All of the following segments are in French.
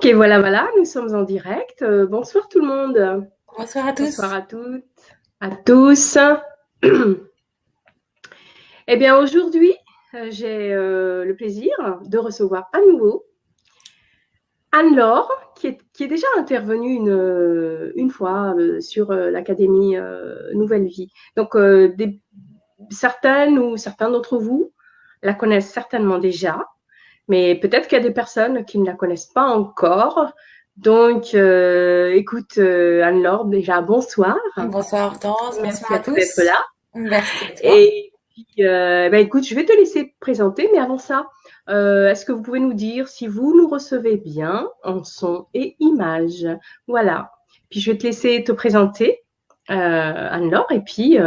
Ok, voilà, nous sommes en direct. Bonsoir tout le monde. Bonsoir à Bonsoir tous. à toutes, à tous. Eh bien, aujourd'hui, j'ai le plaisir de recevoir à nouveau Anne-Laure, qui est déjà intervenue une fois sur l'Académie Nouvelle Vie. Donc, certaines ou certains d'entre vous la connaissent certainement déjà. Mais peut-être qu'il y a des personnes qui ne la connaissent pas encore. Donc, écoute, Anne-Laure, déjà, bonsoir. Bonsoir Hortense, bonsoir Merci à à toi d'être tous. là. Merci à toi. Et puis, écoute, je vais te laisser te présenter, mais avant ça, est-ce que vous pouvez nous dire si vous nous recevez bien en son et image? Voilà. Puis, je vais te laisser te présenter, Anne-Laure, et puis,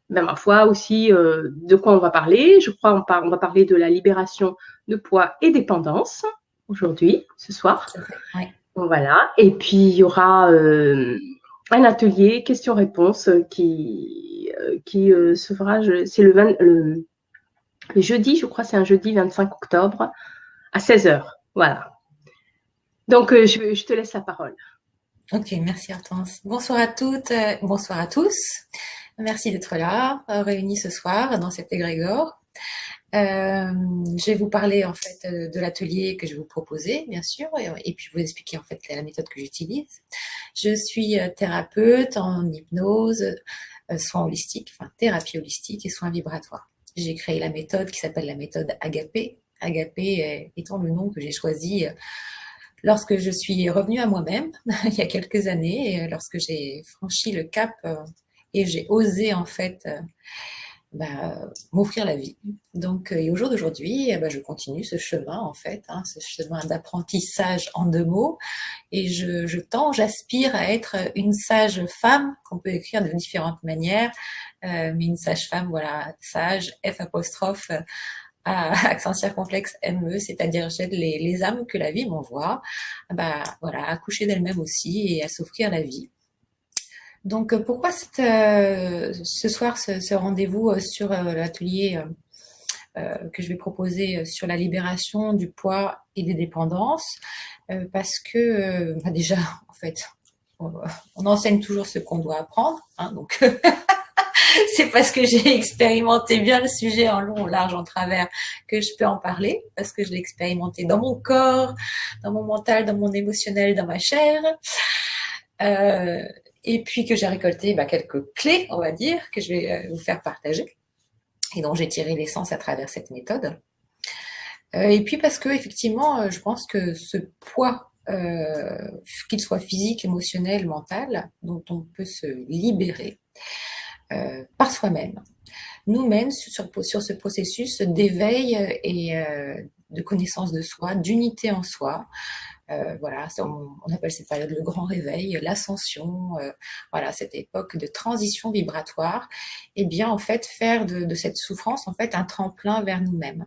ma foi aussi, de quoi on va parler. Je crois on va parler de la libération de poids et dépendance aujourd'hui, ce soir. Tout à fait. Oui. Voilà. Et puis, il y aura un atelier questions-réponses qui se fera, c'est le jeudi, je crois, c'est un jeudi 25 octobre à 16 heures. Voilà. Donc, je te laisse la parole. Ok, merci Hortense. Bonsoir à toutes, bonsoir à tous. Merci d'être là, réunis ce soir dans cet égrégore. Je vais vous parler en fait de l'atelier que je vais vous proposer, bien sûr, et puis vous expliquer en fait la méthode que j'utilise. Je suis thérapeute en hypnose, soins holistiques, enfin thérapie holistique et soins vibratoires. J'ai créé la méthode qui s'appelle la méthode Agapé. Agapé étant le nom que j'ai choisi lorsque je suis revenue à moi-même il y a quelques années, lorsque j'ai franchi le cap et j'ai osé en fait m'offrir la vie. Donc, et au jour d'aujourd'hui, je continue ce chemin en fait, ce chemin d'apprentissage en 2 mots, et je tends, j'aspire à être une sage femme qu'on peut écrire de différentes manières, mais une sage femme, voilà, sage F apostrophe à accent circonflexe ME, c'est-à-dire j'aide les âmes que la vie m'envoie, voilà, à coucher d'elles-mêmes aussi et à s'offrir la vie. Donc pourquoi ce soir ce rendez-vous sur l'atelier que je vais proposer sur la libération du poids et des dépendances? Parce que déjà, en fait, on enseigne toujours ce qu'on doit apprendre, donc c'est parce que j'ai expérimenté bien le sujet en long, en large, en travers que je peux en parler, parce que je l'ai expérimenté dans mon corps, dans mon mental, dans mon émotionnel, dans ma chair. Euh, et puis que j'ai récolté quelques clés, on va dire, que je vais vous faire partager et dont j'ai tiré l'essence à travers cette méthode. Et puis parce que effectivement, je pense que ce poids, qu'il soit physique, émotionnel, mental, dont on peut se libérer par soi-même, nous mène sur ce processus d'éveil et de connaissance de soi, d'unité en soi. Voilà, on appelle cette période le grand réveil, l'ascension, voilà, cette époque de transition vibratoire. Et bien, en fait, faire de cette souffrance, en fait, un tremplin vers nous-mêmes,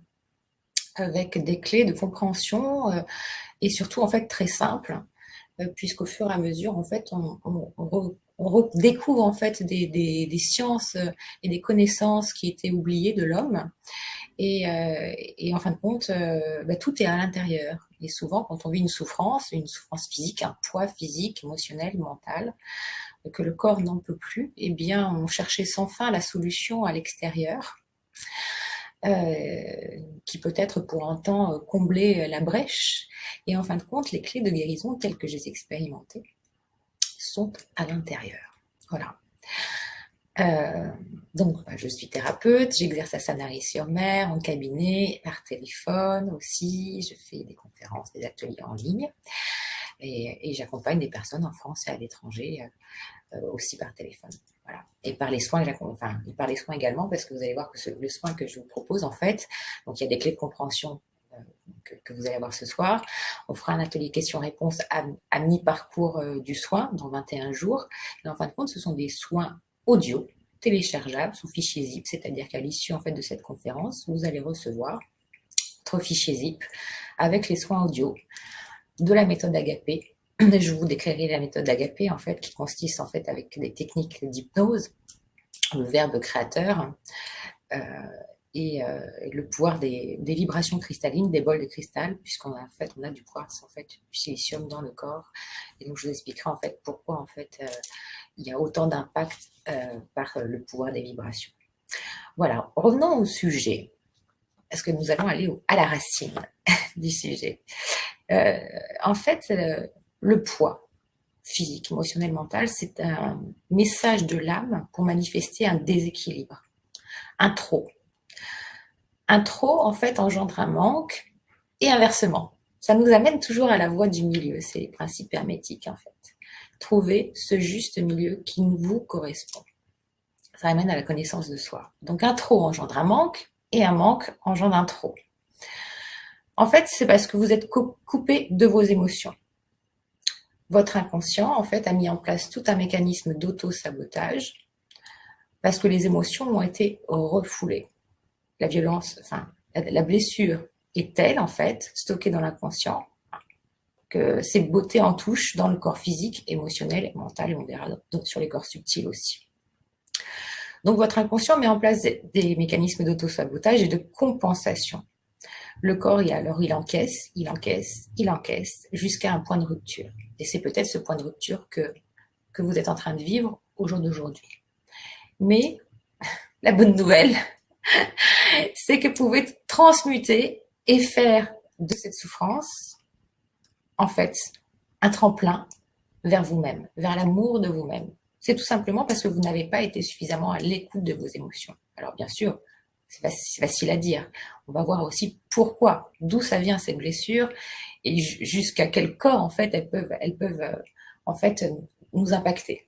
avec des clés de compréhension et surtout, en fait, très simples, puisqu'au fur et à mesure, en fait, on redécouvre en fait des sciences et des connaissances qui étaient oubliées de l'homme. Et en fin de compte, tout est à l'intérieur. Et souvent, quand on vit une souffrance physique, un poids physique, émotionnel, mental, que le corps n'en peut plus, eh bien, on cherchait sans fin la solution à l'extérieur, qui peut-être pour un temps combler la brèche. Et en fin de compte, les clés de guérison telles que je les ai expérimentées sont à l'intérieur. Voilà. Euh, donc, je suis thérapeute, j'exerce à Sanary-sur-Mer, en cabinet, par téléphone aussi, je fais des conférences, des ateliers en ligne, et j'accompagne des personnes en France et à l'étranger, aussi par téléphone. Voilà. Et par les soins, et par les soins également, parce que vous allez voir que le soin que je vous propose, en fait, donc il y a des clés de compréhension que vous allez avoir ce soir. On fera un atelier questions-réponses à mi-parcours du soin, dans 21 jours. Et en fin de compte, ce sont des soins audio, téléchargeables, sous fichier zip, c'est-à-dire qu'à l'issue en fait de cette conférence, vous allez recevoir votre fichier zip avec les soins audio de la méthode Agapé. Je vous décrirai la méthode Agapé en fait, qui consiste en fait avec des techniques d'hypnose, le verbe créateur, euh, et le pouvoir des vibrations cristallines, des bols de cristal, puisqu'on a en fait, on a du quartz, en fait, du silicium dans le corps. Et donc, je vous expliquerai en fait pourquoi en fait il y a autant d'impact par le pouvoir des vibrations. Voilà, revenons au sujet, parce que nous allons aller à la racine du sujet. En fait, le poids physique, émotionnel, mental, c'est un message de l'âme pour manifester un déséquilibre, un trop. Un trop, en fait, engendre un manque et inversement. Ça nous amène toujours à la voie du milieu, c'est les principes hermétiques, en fait. Trouver ce juste milieu qui vous correspond. Ça amène à la connaissance de soi. Donc, un trop engendre un manque et un manque engendre un trop. En fait, c'est parce que vous êtes coupé de vos émotions. Votre inconscient, en fait, a mis en place tout un mécanisme d'auto-sabotage parce que les émotions ont été refoulées. La violence, enfin, la blessure est telle, en fait, stockée dans l'inconscient, que c'est botté en touche dans le corps physique, émotionnel et mental, et on verra sur les corps subtils aussi. Donc, votre inconscient met en place des mécanismes d'auto-sabotage et de compensation. Le corps, il encaisse, jusqu'à un point de rupture. Et c'est peut-être ce point de rupture que vous êtes en train de vivre au jour d'aujourd'hui. Mais la bonne nouvelle, c'est que vous pouvez transmuter et faire de cette souffrance, en fait, un tremplin vers vous-même, vers l'amour de vous-même. C'est tout simplement parce que vous n'avez pas été suffisamment à l'écoute de vos émotions. Alors bien sûr, c'est facile à dire. On va voir aussi pourquoi, d'où ça vient cette blessure et jusqu'à quel corps en fait elles peuvent en fait nous impacter.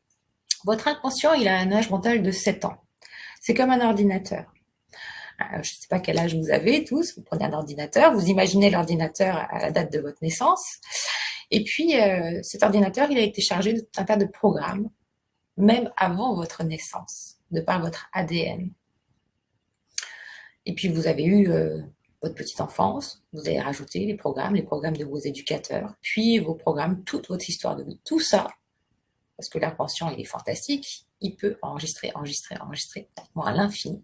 Votre inconscient, il a un âge mental de 7 ans. C'est comme un ordinateur. Je ne sais pas quel âge vous avez tous, vous prenez un ordinateur, vous imaginez l'ordinateur à la date de votre naissance, et puis cet ordinateur, il a été chargé de tout un tas de programmes, même avant votre naissance, de par votre ADN. Et puis vous avez eu votre petite enfance, vous avez rajouté les programmes de vos éducateurs, puis vos programmes, toute votre histoire de vie, tout ça, parce que l'inconscient, il est fantastique, il peut enregistrer à l'infini.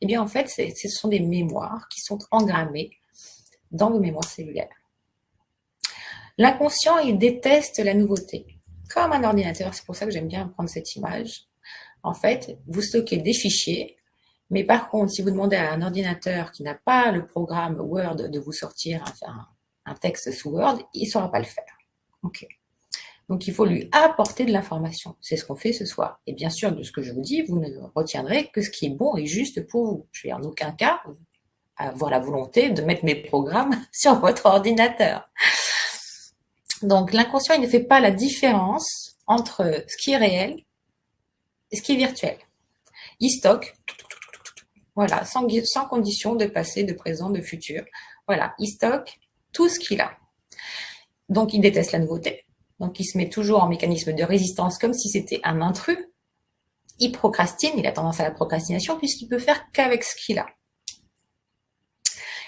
Et bien en fait, ce sont des mémoires qui sont engrammées dans vos mémoires cellulaires. L'inconscient, il déteste la nouveauté, comme un ordinateur. C'est pour ça que j'aime bien prendre cette image. En fait, vous stockez des fichiers, mais par contre, si vous demandez à un ordinateur qui n'a pas le programme Word de vous sortir un texte sous Word, il ne saura pas le faire. Ok. Donc, il faut lui apporter de l'information. C'est ce qu'on fait ce soir. Et bien sûr, de ce que je vous dis, vous ne retiendrez que ce qui est bon et juste pour vous. Je vais en aucun cas avoir la volonté de mettre mes programmes sur votre ordinateur. Donc, l'inconscient, il ne fait pas la différence entre ce qui est réel et ce qui est virtuel. Il stocke, voilà, sans condition de passé, de présent, de futur. Voilà, il stocke tout ce qu'il a. Donc, il déteste la nouveauté. Donc, il se met toujours en mécanisme de résistance comme si c'était un intrus. Il procrastine, il a tendance à la procrastination puisqu'il peut faire qu'avec ce qu'il a.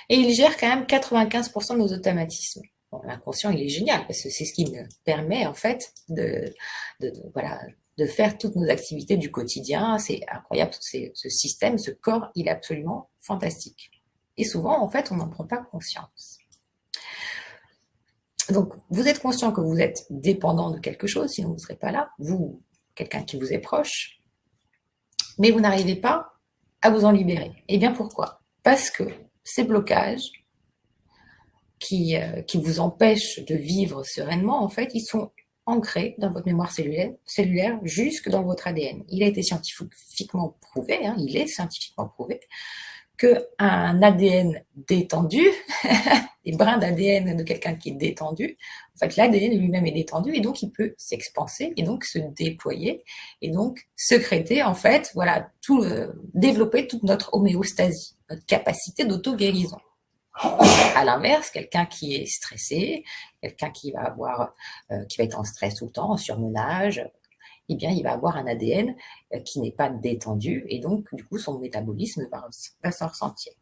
Et il gère quand même 95% de nos automatismes. Bon, l'inconscient, il est génial parce que c'est ce qui nous permet en fait de faire toutes nos activités du quotidien. C'est incroyable, ce système, ce corps, il est absolument fantastique. Et souvent, en fait, on n'en prend pas conscience. Donc, vous êtes conscient que vous êtes dépendant de quelque chose, sinon vous ne serez pas là, vous, quelqu'un qui vous est proche, mais vous n'arrivez pas à vous en libérer. Et bien pourquoi? Parce que ces blocages qui vous empêchent de vivre sereinement, en fait, ils sont ancrés dans votre mémoire cellulaire jusque dans votre ADN. Il a été scientifiquement prouvé, il est scientifiquement prouvé, qu'un ADN détendu, des brins d'ADN de quelqu'un qui est détendu, en fait l'ADN lui-même est détendu et donc il peut s'expanser et donc se déployer et donc sécréter en fait, voilà, développer toute notre homéostasie, notre capacité d'auto-guérison. À l'inverse, quelqu'un qui est stressé, quelqu'un qui va être en stress tout le temps, en surmenage, eh bien, il va avoir un ADN qui n'est pas détendu et donc, du coup, son métabolisme va s'en ressentir.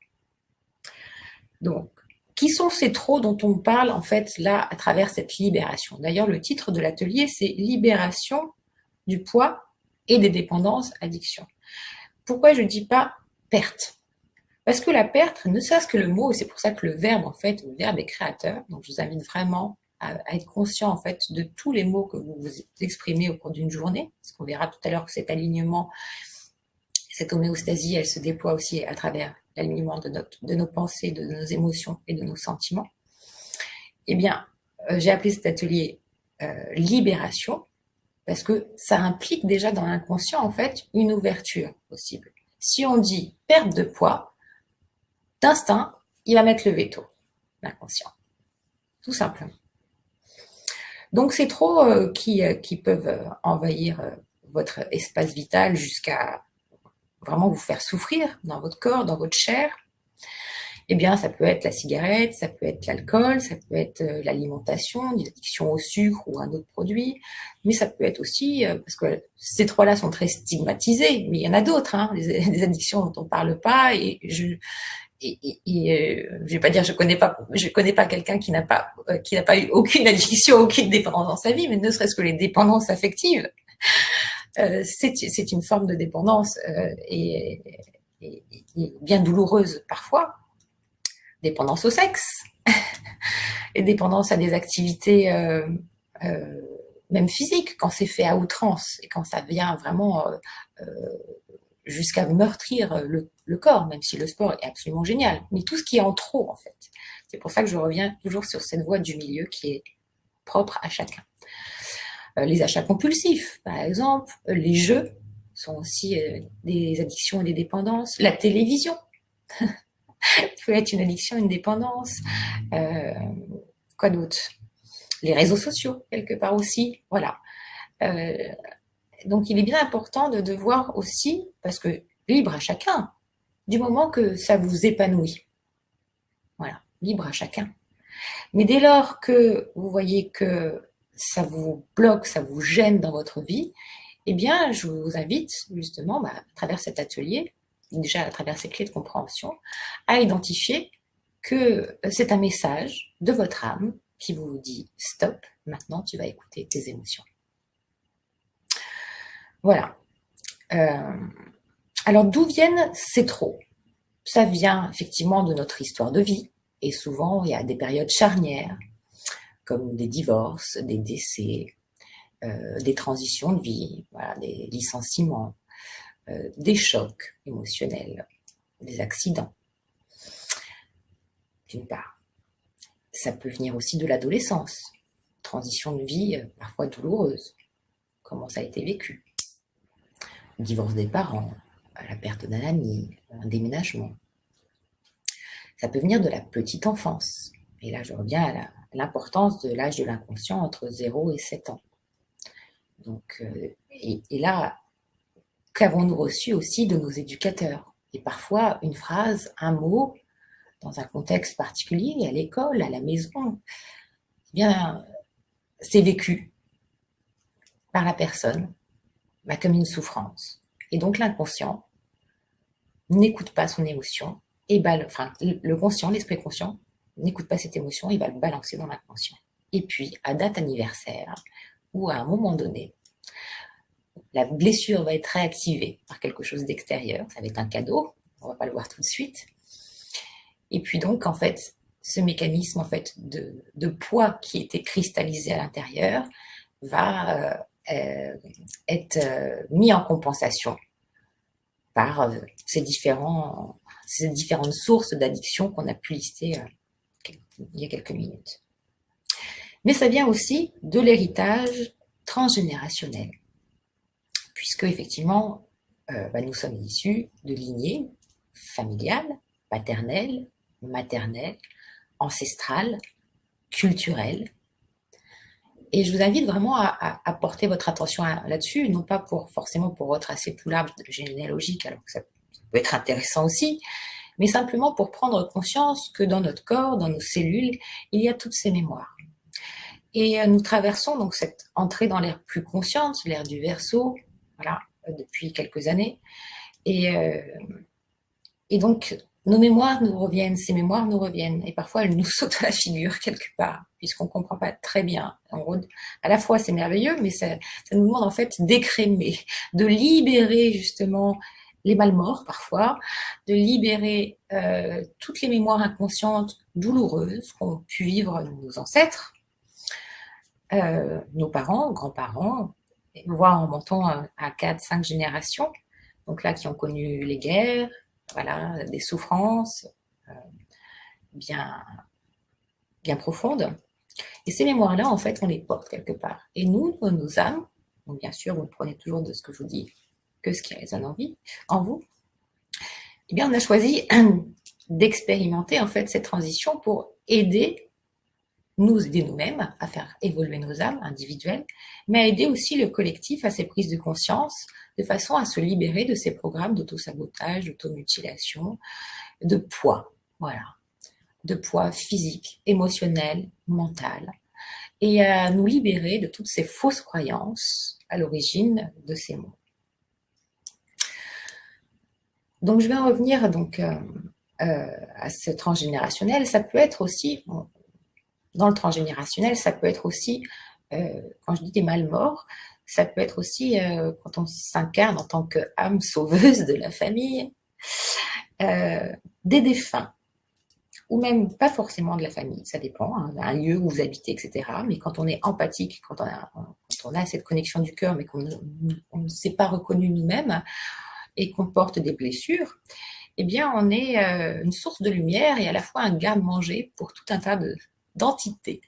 Donc, qui sont ces trop dont on parle, en fait, là, à travers cette libération? D'ailleurs, le titre de l'atelier, c'est « Libération du poids et des dépendances, addiction ». Pourquoi je ne dis pas « perte » ? Parce que la perte, ne serait-ce que le mot, et c'est pour ça que le verbe, en fait, le verbe est créateur. Donc, je vous invite vraiment à être conscient, en fait, de tous les mots que vous exprimez au cours d'une journée. Parce qu'on verra tout à l'heure que cet alignement, cette homéostasie, elle se déploie aussi à travers l'alignement de nos pensées, de nos émotions et de nos sentiments. Eh bien, j'ai appelé cet atelier libération, parce que ça implique déjà dans l'inconscient, en fait, une ouverture possible. Si on dit perte de poids, d'instinct, il va mettre le veto, l'inconscient, tout simplement. Donc, c'est trop qui peuvent envahir votre espace vital jusqu'à vraiment vous faire souffrir dans votre corps, dans votre chair. Eh bien, ça peut être la cigarette, ça peut être l'alcool, ça peut être l'alimentation, des addictions au sucre ou à un autre produit, mais ça peut être aussi, parce que ces trois-là sont très stigmatisés, mais il y en a d'autres, hein, des addictions dont on ne parle pas, et je vais pas dire je connais pas quelqu'un qui n'a pas eu aucune addiction, aucune dépendance dans sa vie, mais ne serait-ce que les dépendances affectives, c'est une forme de dépendance et bien douloureuse parfois. Dépendance au sexe, et dépendance à des activités même physiques, quand c'est fait à outrance et quand ça vient vraiment jusqu'à meurtrir le corps, même si le sport est absolument génial, mais tout ce qui est en trop en fait. C'est pour ça que je reviens toujours sur cette voie du milieu qui est propre à chacun. Les achats compulsifs, par exemple, les jeux sont aussi des addictions et des dépendances. La télévision peut être une addiction, une dépendance. Quoi d'autre? Les réseaux sociaux, quelque part aussi. Voilà. Donc, il est bien important de voir aussi, parce que libre à chacun, du moment que ça vous épanouit. Voilà, libre à chacun. Mais dès lors que vous voyez que ça vous bloque, ça vous gêne dans votre vie, eh bien, je vous invite justement, à travers cet atelier, déjà à travers ces clés de compréhension, à identifier que c'est un message de votre âme qui vous dit « Stop, maintenant tu vas écouter tes émotions ». Voilà. Alors, d'où viennent ces trop? Ça vient effectivement de notre histoire de vie, et souvent il y a des périodes charnières, comme des divorces, des décès, des transitions de vie, voilà, des licenciements, des chocs émotionnels, des accidents, d'une part. Ça peut venir aussi de l'adolescence, transition de vie parfois douloureuse, comment ça a été vécu. Divorce des parents, la perte d'un ami, un déménagement. Ça peut venir de la petite enfance. Et là, je reviens à l'importance de l'âge de l'inconscient entre 0 et 7 ans. Donc, et là, qu'avons-nous reçu aussi de nos éducateurs? Et parfois, une phrase, un mot, dans un contexte particulier, à l'école, à la maison, eh bien, c'est vécu par la personne comme une souffrance. Et donc, l'inconscient n'écoute pas son émotion, et le conscient, l'esprit conscient, n'écoute pas cette émotion, il va le balancer dans l'inconscient. Et puis, à date anniversaire, ou à un moment donné, la blessure va être réactivée par quelque chose d'extérieur, ça va être un cadeau, on va pas le voir tout de suite. Et puis donc, en fait, ce mécanisme en fait de poids qui était cristallisé à l'intérieur va être mis en compensation par ces différentes sources d'addiction qu'on a pu lister il y a quelques minutes. Mais ça vient aussi de l'héritage transgénérationnel, puisque effectivement, nous sommes issus de lignées familiales, paternelles, maternelles, ancestrales, culturelles. Et je vous invite vraiment à porter votre attention là-dessus, non pas forcément pour retracer tout l'arbre généalogique, alors que ça peut être intéressant aussi, mais simplement pour prendre conscience que dans notre corps, dans nos cellules, il y a toutes ces mémoires. Et nous traversons donc cette entrée dans l'ère plus consciente, l'ère du Verseau, voilà, depuis quelques années. Et donc, nos mémoires nous reviennent, ces mémoires nous reviennent, et parfois elles nous sautent à la figure quelque part, puisqu'on ne comprend pas très bien. À la fois c'est merveilleux, mais ça nous demande en fait d'écrémer, de libérer justement les malmorts parfois, de libérer toutes les mémoires inconscientes douloureuses qu'ont pu vivre nos ancêtres, nos parents, grands-parents, voire en montant à 4-5 générations, donc là qui ont connu les guerres, voilà, des souffrances bien, bien profondes. Et ces mémoires-là, en fait, on les porte quelque part. Et nous, nos âmes, donc bien sûr, vous ne prenez toujours de ce que je vous dis que ce qui résonne en vous, eh bien, on a choisi d'expérimenter en fait cette transition pour aider nous-mêmes à faire évoluer nos âmes individuelles, mais à aider aussi le collectif à ces prises de conscience, de façon à se libérer de ces programmes d'autosabotage, d'automutilation, de poids, voilà, de poids physique, émotionnel, mental, et à nous libérer de toutes ces fausses croyances à l'origine de ces mots. Donc je vais en revenir donc à ce transgénérationnel. Ça peut être aussi, dans le transgénérationnel, ça peut être aussi, quand je dis des mal morts, ça peut être aussi quand on s'incarne en tant qu'âme sauveuse de la famille, des défunts, ou même pas forcément de la famille, ça dépend, hein, un lieu où vous habitez, etc. Mais quand on est empathique, quand on a cette connexion du cœur, mais qu'on ne s'est pas reconnu nous-mêmes et qu'on porte des blessures, eh bien, on est une source de lumière et à la fois un garde-manger pour tout un tas d'entités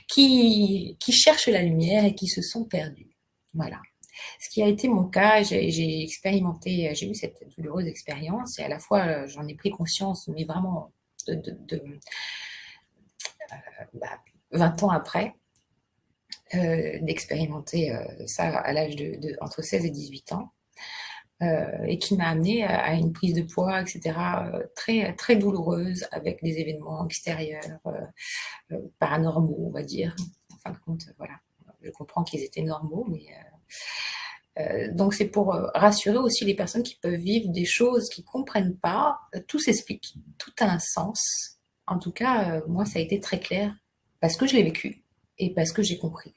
qui cherchent la lumière et qui se sont perdues. Voilà. Ce qui a été mon cas, j'ai expérimenté, j'ai eu cette douloureuse expérience et à la fois j'en ai pris conscience, mais vraiment de 20 ans après, d'expérimenter ça à l'âge entre 16 et 18 ans. Et qui m'a amené à une prise de poids, etc., très, très douloureuse, avec des événements extérieurs, paranormaux, on va dire. En fin de compte, voilà, je comprends qu'ils étaient normaux, mais donc c'est pour rassurer aussi les personnes qui peuvent vivre des choses qu'ils ne comprennent pas. Tout s'explique, tout a un sens. En tout cas, moi, ça a été très clair, parce que je l'ai vécu, et parce que j'ai compris.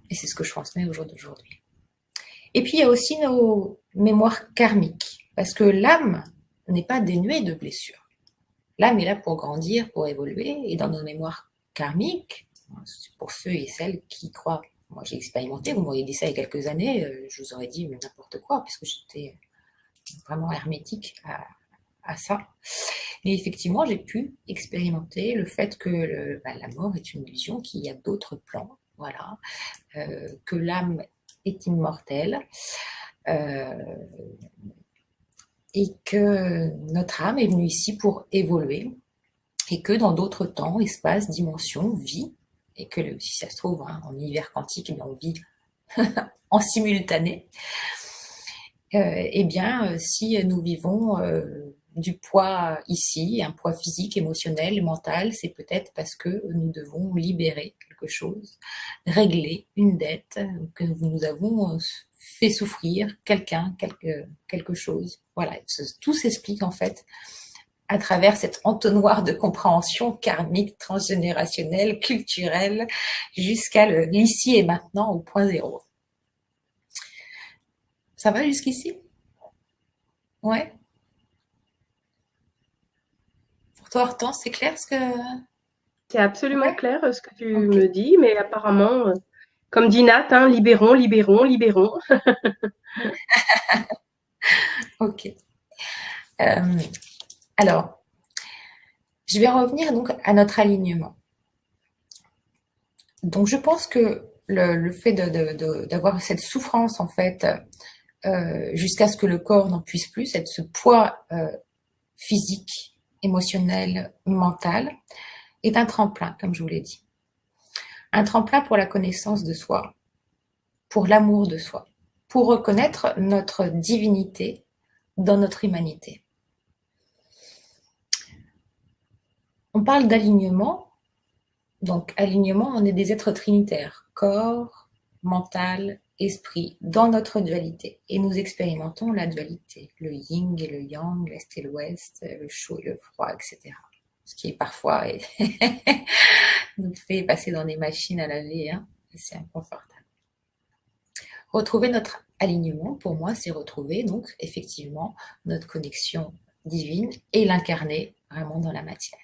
Et c'est ce que je transmets au jour d'aujourd'hui. Et puis, il y a aussi nos mémoires karmiques, parce que l'âme n'est pas dénuée de blessures. L'âme est là pour grandir, pour évoluer, et dans nos mémoires karmiques, pour ceux et celles qui croient, moi j'ai expérimenté, vous m'auriez dit ça il y a quelques années, je vous aurais dit n'importe quoi, puisque j'étais vraiment hermétique à ça. Mais effectivement, j'ai pu expérimenter le fait que la mort est une illusion, qu'il y a d'autres plans, voilà, que l'âme est immortelle, et que notre âme est venue ici pour évoluer, et que dans d'autres temps, espaces, dimensions, vie, et que si ça se trouve, hein, en univers quantique, on vit en simultané, eh bien, si nous vivons du poids ici, un poids physique, émotionnel, mental, c'est peut-être parce que nous devons libérer quelque chose, régler une dette, que nous avons fait souffrir quelqu'un, quelque chose. Voilà, tout s'explique en fait à travers cet entonnoir de compréhension karmique, transgénérationnelle, culturelle, jusqu'à l'ici et maintenant au point zéro. Ça va jusqu'ici? Ouais. Pour toi, Hortense, c'est clair ce que... C'est absolument Ouais. clair ce que tu Ok. me dis, mais apparemment, comme dit Nat, hein, libérons, libérons, libérons. Ok. Euh, alors, je vais revenir donc à notre alignement. Donc, je pense que le fait d'avoir cette souffrance, en fait, jusqu'à ce que le corps n'en puisse plus, ce poids physique, émotionnel, mental, est un tremplin, comme je vous l'ai dit. Un tremplin pour la connaissance de soi, pour l'amour de soi, pour reconnaître notre divinité dans notre humanité. On parle d'alignement, donc alignement, on est des êtres trinitaires, corps, mental, esprit, dans notre dualité. Et nous expérimentons la dualité, le yin et le yang, l'est et l'ouest, le chaud et le froid, etc. Ce qui est parfois nous fait passer dans des machines à laver, hein, c'est inconfortable. Retrouver notre alignement, pour moi, c'est retrouver donc effectivement notre connexion divine et l'incarner vraiment dans la matière.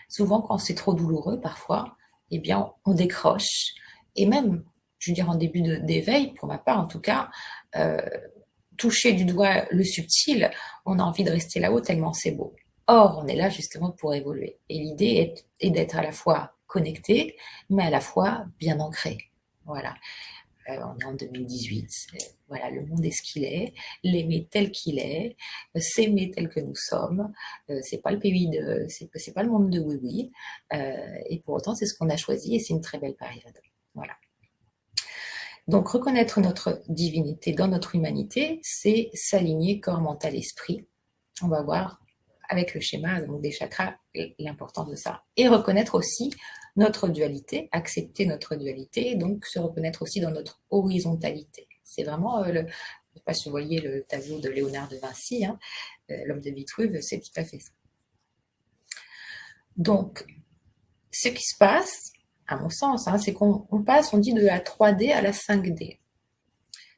Souvent, quand c'est trop douloureux, parfois, eh bien, on décroche. Et même, je veux dire, en début d'éveil, pour ma part en tout cas, euh, toucher du doigt le subtil, on a envie de rester là-haut tellement c'est beau. Or, on est là justement pour évoluer. Et l'idée est d'être à la fois connecté, mais à la fois bien ancré. Voilà. On est en 2018. Voilà, le monde est ce qu'il est. L'aimer tel qu'il est, s'aimer tel que nous sommes. C'est pas le pays de, c'est pas le monde de oui oui. Et pour autant, c'est ce qu'on a choisi et c'est une très belle période. Voilà. Donc, reconnaître notre divinité dans notre humanité, c'est s'aligner corps, mental, esprit. On va voir avec le schéma donc des chakras l'importance de ça. Et reconnaître aussi notre dualité, accepter notre dualité, donc se reconnaître aussi dans notre horizontalité. C'est vraiment, je ne sais pas si vous voyez le tableau de Léonard de Vinci, hein, l'homme de Vitruve, c'est tout à fait ça. Donc, ce qui se passe, à mon sens, hein, c'est qu'on passe, on dit de la 3D à la 5D.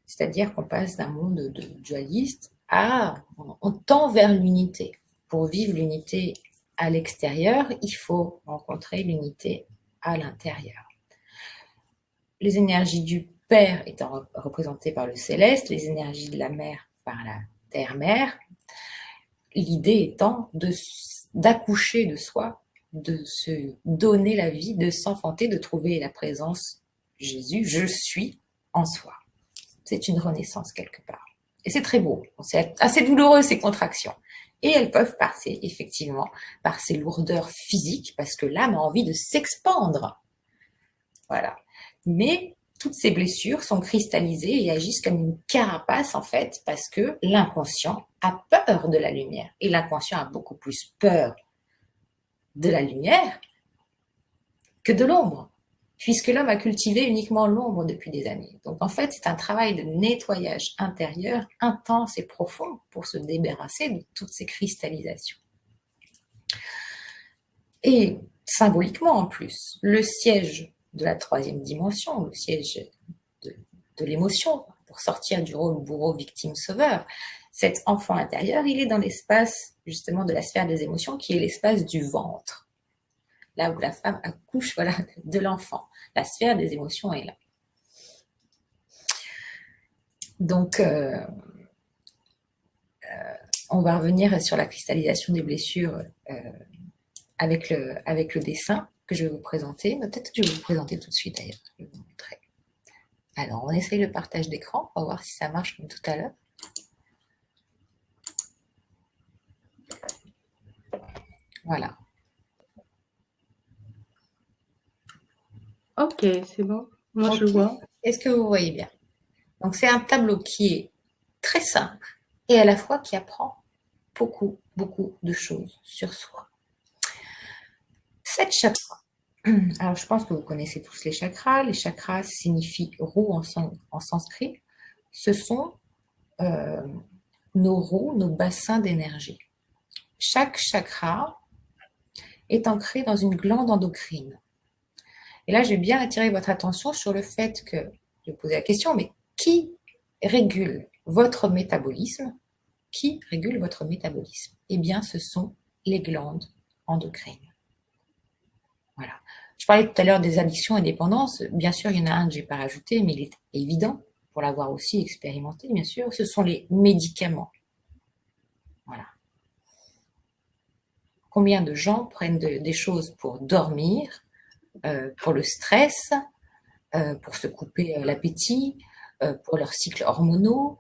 C'est-à-dire qu'on passe d'un monde de dualiste à, on tend vers l'unité. Pour vivre l'unité à l'extérieur, il faut rencontrer l'unité à l'intérieur. Les énergies du Père étant représentées par le céleste, les énergies de la Mère par la Terre-Mère, l'idée étant d'accoucher de soi, de se donner la vie, de s'enfanter, de trouver la présence Jésus, je suis en soi. C'est une renaissance quelque part. Et c'est très beau. C'est assez douloureux ces contractions. Et elles peuvent passer effectivement par ces lourdeurs physiques parce que l'âme a envie de s'expandre. Voilà. Mais toutes ces blessures sont cristallisées et agissent comme une carapace en fait parce que l'inconscient a peur de la lumière. Et l'inconscient a beaucoup plus peur de la lumière que de l'ombre, puisque l'homme a cultivé uniquement l'ombre depuis des années. Donc en fait, c'est un travail de nettoyage intérieur intense et profond pour se débarrasser de toutes ces cristallisations. Et symboliquement en plus, le siège de la troisième dimension, le siège de l'émotion, pour sortir du rôle bourreau, victime, sauveur, cet enfant intérieur, il est dans l'espace justement de la sphère des émotions qui est l'espace du ventre. Là où la femme accouche voilà, de l'enfant. La sphère des émotions est là. Donc, on va revenir sur la cristallisation des blessures avec le dessin que je vais vous présenter. Mais peut-être que je vais vous présenter tout de suite d'ailleurs. Je vais vous montrer. Alors, on essaye le partage d'écran. On va voir si ça marche comme tout à l'heure. Voilà. Ok, c'est bon. Moi, Okay. je le vois. Est-ce que vous voyez bien? Donc, c'est un tableau qui est très simple et à la fois qui apprend beaucoup, beaucoup de choses sur soi. 7 chakras. Alors, je pense que vous connaissez tous les chakras. Les chakras signifient roue en sanskrit. Ce sont nos roues, nos bassins d'énergie. Chaque chakra est ancré dans une glande endocrine. Et là, j'ai bien attiré votre attention sur le fait que, je vais poser la question, mais qui régule votre métabolisme? Qui régule votre métabolisme? Eh bien, ce sont les glandes endocrines. Voilà. Je parlais tout à l'heure des addictions et dépendances. Bien sûr, il y en a un que je n'ai pas rajouté, mais il est évident, pour l'avoir aussi expérimenté, bien sûr, ce sont les médicaments. Voilà. Combien de gens prennent des choses pour dormir, pour le stress, pour se couper l'appétit, pour leurs cycles hormonaux,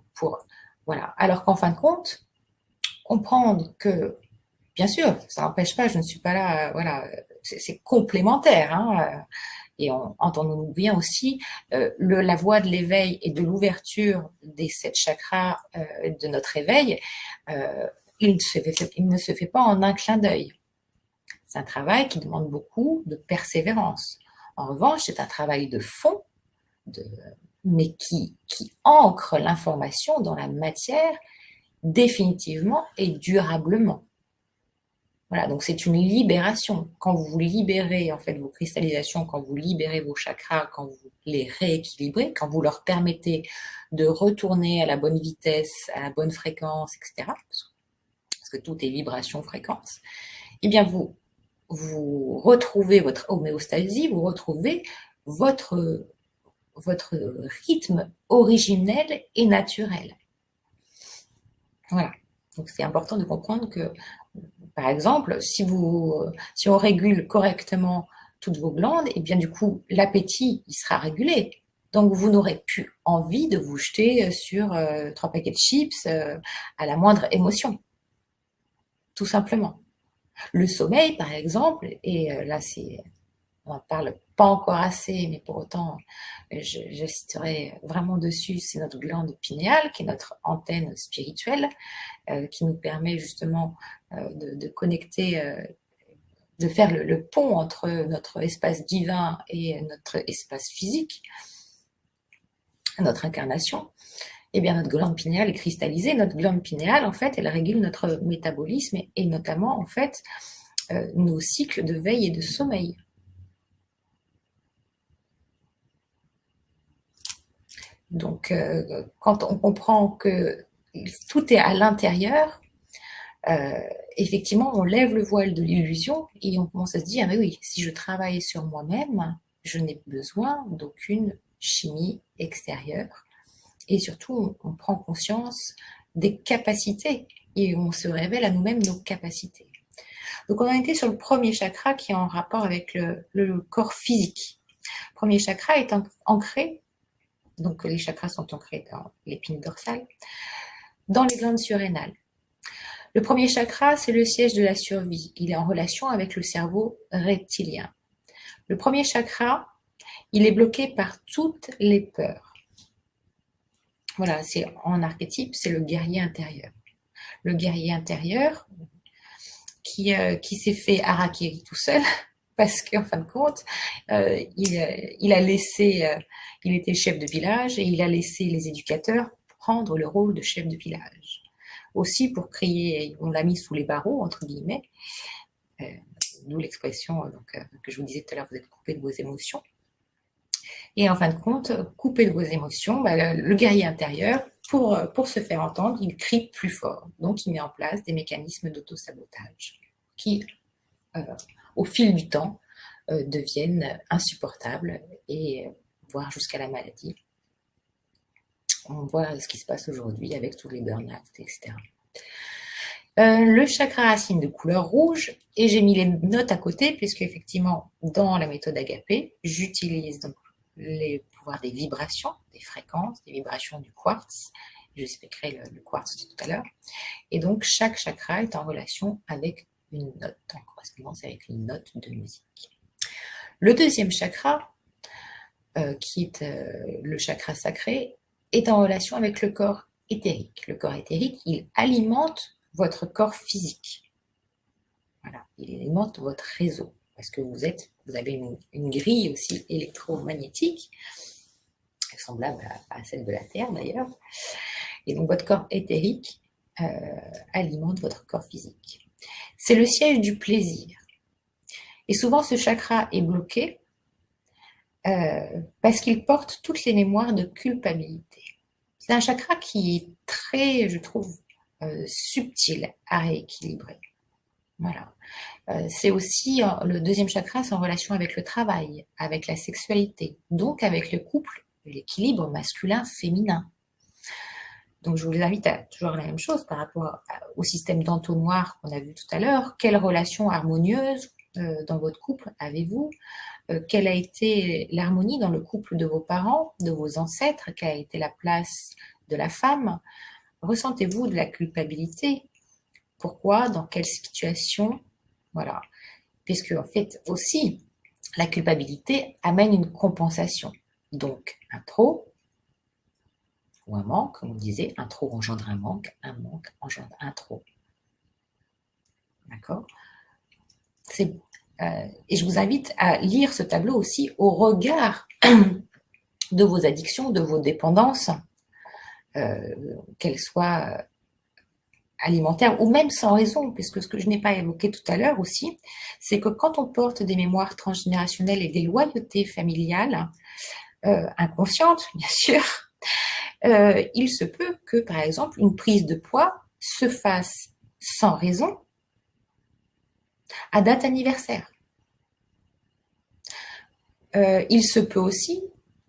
voilà. Alors qu'en fin de compte, comprendre que, bien sûr, ça n'empêche pas, je ne suis pas là, voilà, c'est complémentaire, hein, et entendons-nous bien aussi, la voie de l'éveil et de l'ouverture des 7 chakras de notre éveil, il ne se fait pas en un clin d'œil. C'est un travail qui demande beaucoup de persévérance. En revanche, c'est un travail de fond, mais qui ancre l'information dans la matière définitivement et durablement. Voilà, donc c'est une libération. Quand vous libérez en fait vos cristallisations, quand vous libérez vos chakras, quand vous les rééquilibrez, quand vous leur permettez de retourner à la bonne vitesse, à la bonne fréquence, etc. Parce que tout est vibration, fréquence. Eh bien, vous retrouvez votre homéostasie, vous retrouvez votre, votre rythme originel et naturel. Voilà. Donc c'est important de comprendre que, par exemple, si on régule correctement toutes vos glandes, et bien du coup l'appétit il sera régulé. Donc vous n'aurez plus envie de vous jeter sur 3 paquets de chips à la moindre émotion, tout simplement. Le sommeil, par exemple, et là on n'en parle pas encore assez, mais pour autant, j'insisterai vraiment dessus, c'est notre glande pinéale, qui est notre antenne spirituelle, qui nous permet justement de connecter, de faire le pont entre notre espace divin et notre espace physique, notre incarnation. Eh bien, notre glande pinéale est cristallisée. Notre glande pinéale, en fait, elle régule notre métabolisme et notamment, en fait, nos cycles de veille et de sommeil. Donc, quand on comprend que tout est à l'intérieur, effectivement, on lève le voile de l'illusion et on commence à se dire, ah mais oui, si je travaille sur moi-même, je n'ai besoin d'aucune chimie extérieure. Et surtout, on prend conscience des capacités et on se révèle à nous-mêmes nos capacités. Donc, on a été sur le premier chakra qui est en rapport avec le corps physique. Le premier chakra est ancré, donc les chakras sont ancrés dans l'épine dorsale, dans les glandes surrénales. Le premier chakra, c'est le siège de la survie. Il est en relation avec le cerveau reptilien. Le premier chakra, il est bloqué par toutes les peurs. Voilà, c'est en archétype, c'est le guerrier intérieur. Le guerrier intérieur qui s'est fait harakiri tout seul parce qu'en fin de compte, il a laissé, il était chef de village et il a laissé les éducateurs prendre le rôle de chef de village. Aussi pour crier, on l'a mis sous les barreaux, entre guillemets, d'où l'expression que je vous disais tout à l'heure, vous êtes coupé de vos émotions. Et en fin de compte, coupé de vos émotions, le guerrier intérieur, pour se faire entendre, il crie plus fort. Donc il met en place des mécanismes d'auto-sabotage qui, au fil du temps, deviennent insupportables et voire jusqu'à la maladie. On voit ce qui se passe aujourd'hui avec tous les burn-out, etc. Le chakra racine de couleur rouge, et j'ai mis les notes à côté, puisque effectivement, dans la méthode Agapé, j'utilise donc les pouvoirs des vibrations, des fréquences, des vibrations du quartz. J'expliquerai le quartz tout à l'heure. Et donc, chaque chakra est en relation avec une note, en correspondance avec une note de musique. Le deuxième chakra, qui est le chakra sacré, est en relation avec le corps éthérique. Le corps éthérique, il alimente votre corps physique. Voilà, il alimente votre réseau, parce que vous avez une grille aussi électromagnétique, semblable à celle de la Terre d'ailleurs. Et donc votre corps éthérique alimente votre corps physique. C'est le siège du plaisir. Et souvent ce chakra est bloqué parce qu'il porte toutes les mémoires de culpabilité. C'est un chakra qui est très, je trouve, subtil à rééquilibrer. Voilà. C'est aussi le deuxième chakra, c'est en relation avec le travail, avec la sexualité, donc avec le couple, l'équilibre masculin-féminin. Donc je vous invite à toujours la même chose par rapport au système d'entonnoir qu'on a vu tout à l'heure. Quelle relation harmonieuse dans votre couple avez-vous? Quelle a été l'harmonie dans le couple de vos parents, de vos ancêtres? Quelle a été la place de la femme? Ressentez-vous de la culpabilité? Pourquoi? Dans quelle situation? Voilà. Puisque, en fait, aussi, la culpabilité amène une compensation. Donc, un trop ou un manque, comme on disait, un trop engendre un manque engendre un trop. D'accord? Et je vous invite à lire ce tableau aussi au regard de vos addictions, de vos dépendances, qu'elles soient alimentaire, ou même sans raison, puisque ce que je n'ai pas évoqué tout à l'heure aussi, c'est que quand on porte des mémoires transgénérationnelles et des loyautés familiales, inconscientes, bien sûr, il se peut que, par exemple, une prise de poids se fasse sans raison à date anniversaire. Il se peut aussi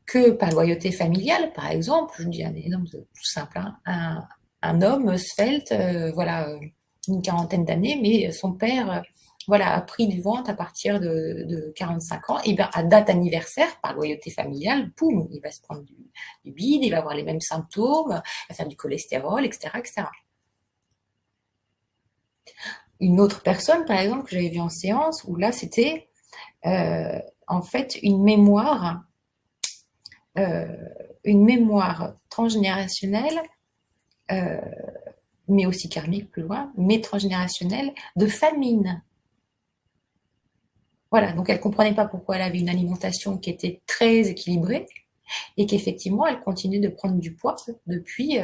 que, par loyauté familiale, par exemple, je dis un exemple tout simple, hein, un homme svelte, voilà, une quarantaine d'années, mais son père, voilà, a pris du ventre à partir de 45 ans, et bien à date anniversaire, par loyauté familiale, boum, il va se prendre du bide, il va avoir les mêmes symptômes, il va faire du cholestérol, etc., etc. Une autre personne, par exemple, que j'avais vue en séance, où là, c'était en fait euh, une mémoire transgénérationnelle, euh, mais aussi karmique plus loin, mais transgénérationnelle, de famine. Voilà, donc elle ne comprenait pas pourquoi elle avait une alimentation qui était très équilibrée et qu'effectivement elle continue de prendre du poids depuis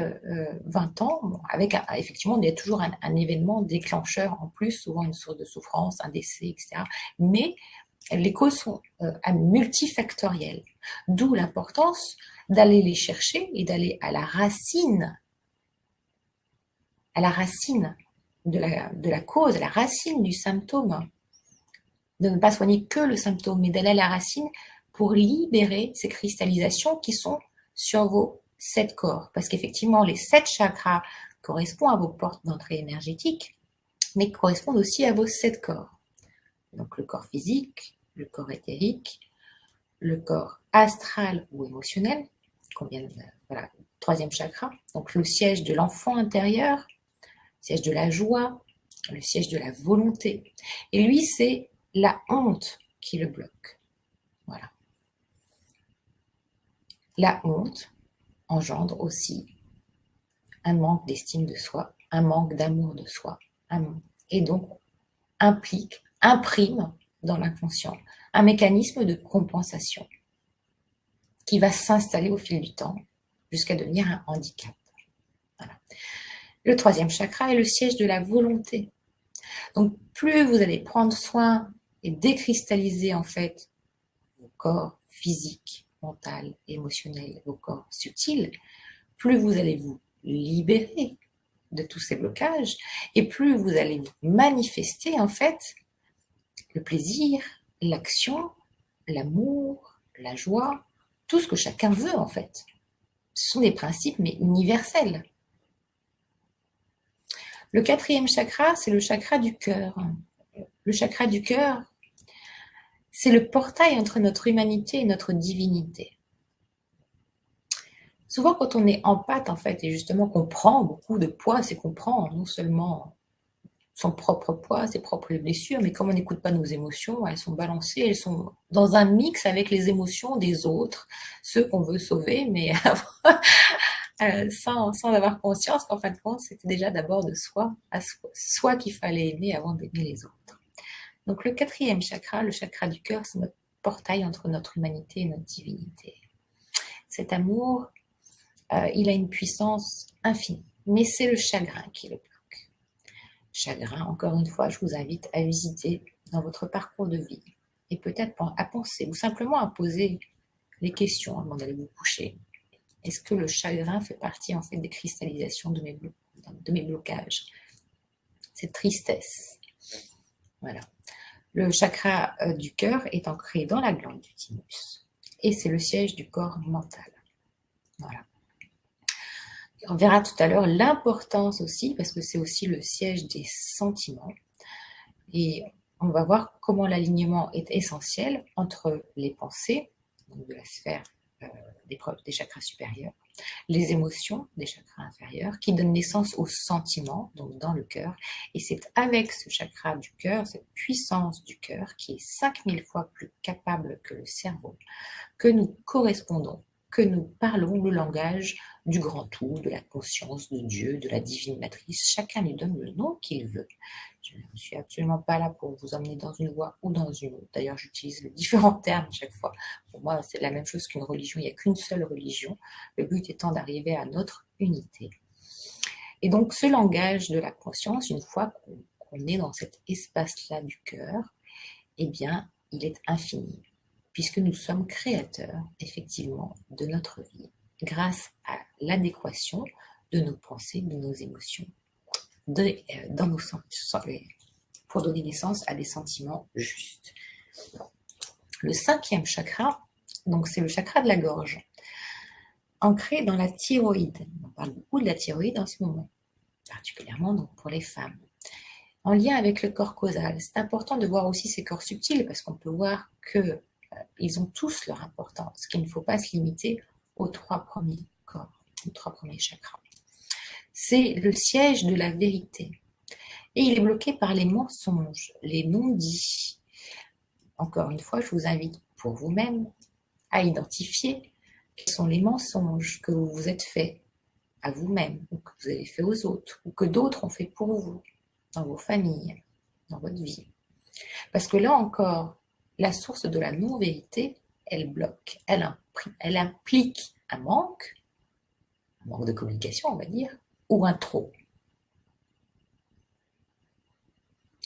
20 ans, bon, avec effectivement il y a toujours un événement déclencheur en plus, souvent une source de souffrance, un décès, etc. Mais les causes sont multifactorielles, d'où l'importance d'aller les chercher et d'aller à la racine de la cause, à la racine du symptôme, de ne pas soigner que le symptôme, mais d'aller à la racine pour libérer ces cristallisations qui sont sur vos 7 corps. Parce qu'effectivement, les 7 chakras correspondent à vos portes d'entrée énergétique, mais correspondent aussi à vos 7 corps. Donc le corps physique, le corps éthérique, le corps astral ou émotionnel, qu'on vient de, voilà, troisième chakra, donc le siège de l'enfant intérieur, le siège de la joie, le siège de la volonté. Et lui, c'est la honte qui le bloque. Voilà. La honte engendre aussi un manque d'estime de soi, un manque d'amour de soi, et donc imprime dans l'inconscient un mécanisme de compensation qui va s'installer au fil du temps jusqu'à devenir un handicap. Voilà. Le troisième chakra est le siège de la volonté. Donc, plus vous allez prendre soin et décristalliser en fait vos corps physiques, mental, émotionnel, vos corps subtils, plus vous allez vous libérer de tous ces blocages et plus vous allez manifester en fait le plaisir, l'action, l'amour, la joie, tout ce que chacun veut en fait. Ce sont des principes mais universels. Le quatrième chakra, c'est le chakra du cœur. Le chakra du cœur, c'est le portail entre notre humanité et notre divinité. Souvent, quand on est empathe, en fait, et justement qu'on prend beaucoup de poids, c'est qu'on prend non seulement son propre poids, ses propres blessures, mais comme on n'écoute pas nos émotions, elles sont balancées, elles sont dans un mix avec les émotions des autres, ceux qu'on veut sauver, mais sans avoir conscience qu'en fin de compte, c'était déjà d'abord de soi à soi qu'il fallait aimer avant d'aimer les autres. Donc le quatrième chakra, le chakra du cœur, c'est notre portail entre notre humanité et notre divinité. Cet amour, il a une puissance infinie, mais c'est le chagrin qui le bloque. Chagrin, encore une fois, je vous invite à visiter dans votre parcours de vie et peut-être à penser ou simplement à poser les questions avant d'aller vous coucher. Est-ce que le chagrin fait partie en fait des cristallisations de mes blocages, cette tristesse? Voilà. Le chakra du cœur est ancré dans la glande du thymus et c'est le siège du corps mental. Voilà. On verra tout à l'heure l'importance aussi, parce que c'est aussi le siège des sentiments. Et on va voir comment l'alignement est essentiel entre les pensées, donc de la sphère des chakras supérieurs, les émotions des chakras inférieurs, qui donnent naissance aux sentiments, donc dans le cœur. Et c'est avec ce chakra du cœur, cette puissance du cœur, qui est 5000 fois plus capable que le cerveau, que nous correspondons, que nous parlons le langage du grand tout, de la conscience, de Dieu, de la divine matrice. Chacun lui donne le nom qu'il veut. Je ne suis absolument pas là pour vous emmener dans une voie ou dans une autre. D'ailleurs, j'utilise les différents termes chaque fois. Pour moi, c'est la même chose qu'une religion. Il n'y a qu'une seule religion. Le but étant d'arriver à notre unité. Et donc, ce langage de la conscience, une fois qu'on est dans cet espace-là du cœur, eh bien, il est infini, puisque nous sommes créateurs, effectivement, de notre vie, grâce à l'adéquation de nos pensées, de nos émotions, dans nos sens, pour donner naissance à des sentiments justes. Le 5e chakra, donc c'est le chakra de la gorge, ancré dans la thyroïde. On parle beaucoup de la thyroïde en ce moment, particulièrement donc pour les femmes. En lien avec le corps causal, c'est important de voir aussi ces corps subtils parce qu'on peut voir que ils ont tous leur importance, qu'il ne faut pas se limiter aux 3 premiers corps, aux 3 premiers chakras. C'est le siège de la vérité. Et il est bloqué par les mensonges, les non-dits. Encore une fois, je vous invite pour vous-même à identifier quels sont les mensonges que vous vous êtes faits à vous-même, ou que vous avez fait aux autres, ou que d'autres ont fait pour vous, dans vos familles, dans votre vie. Parce que là encore, la source de la non-vérité, elle bloque, elle implique un manque de communication, on va dire, ou un trop.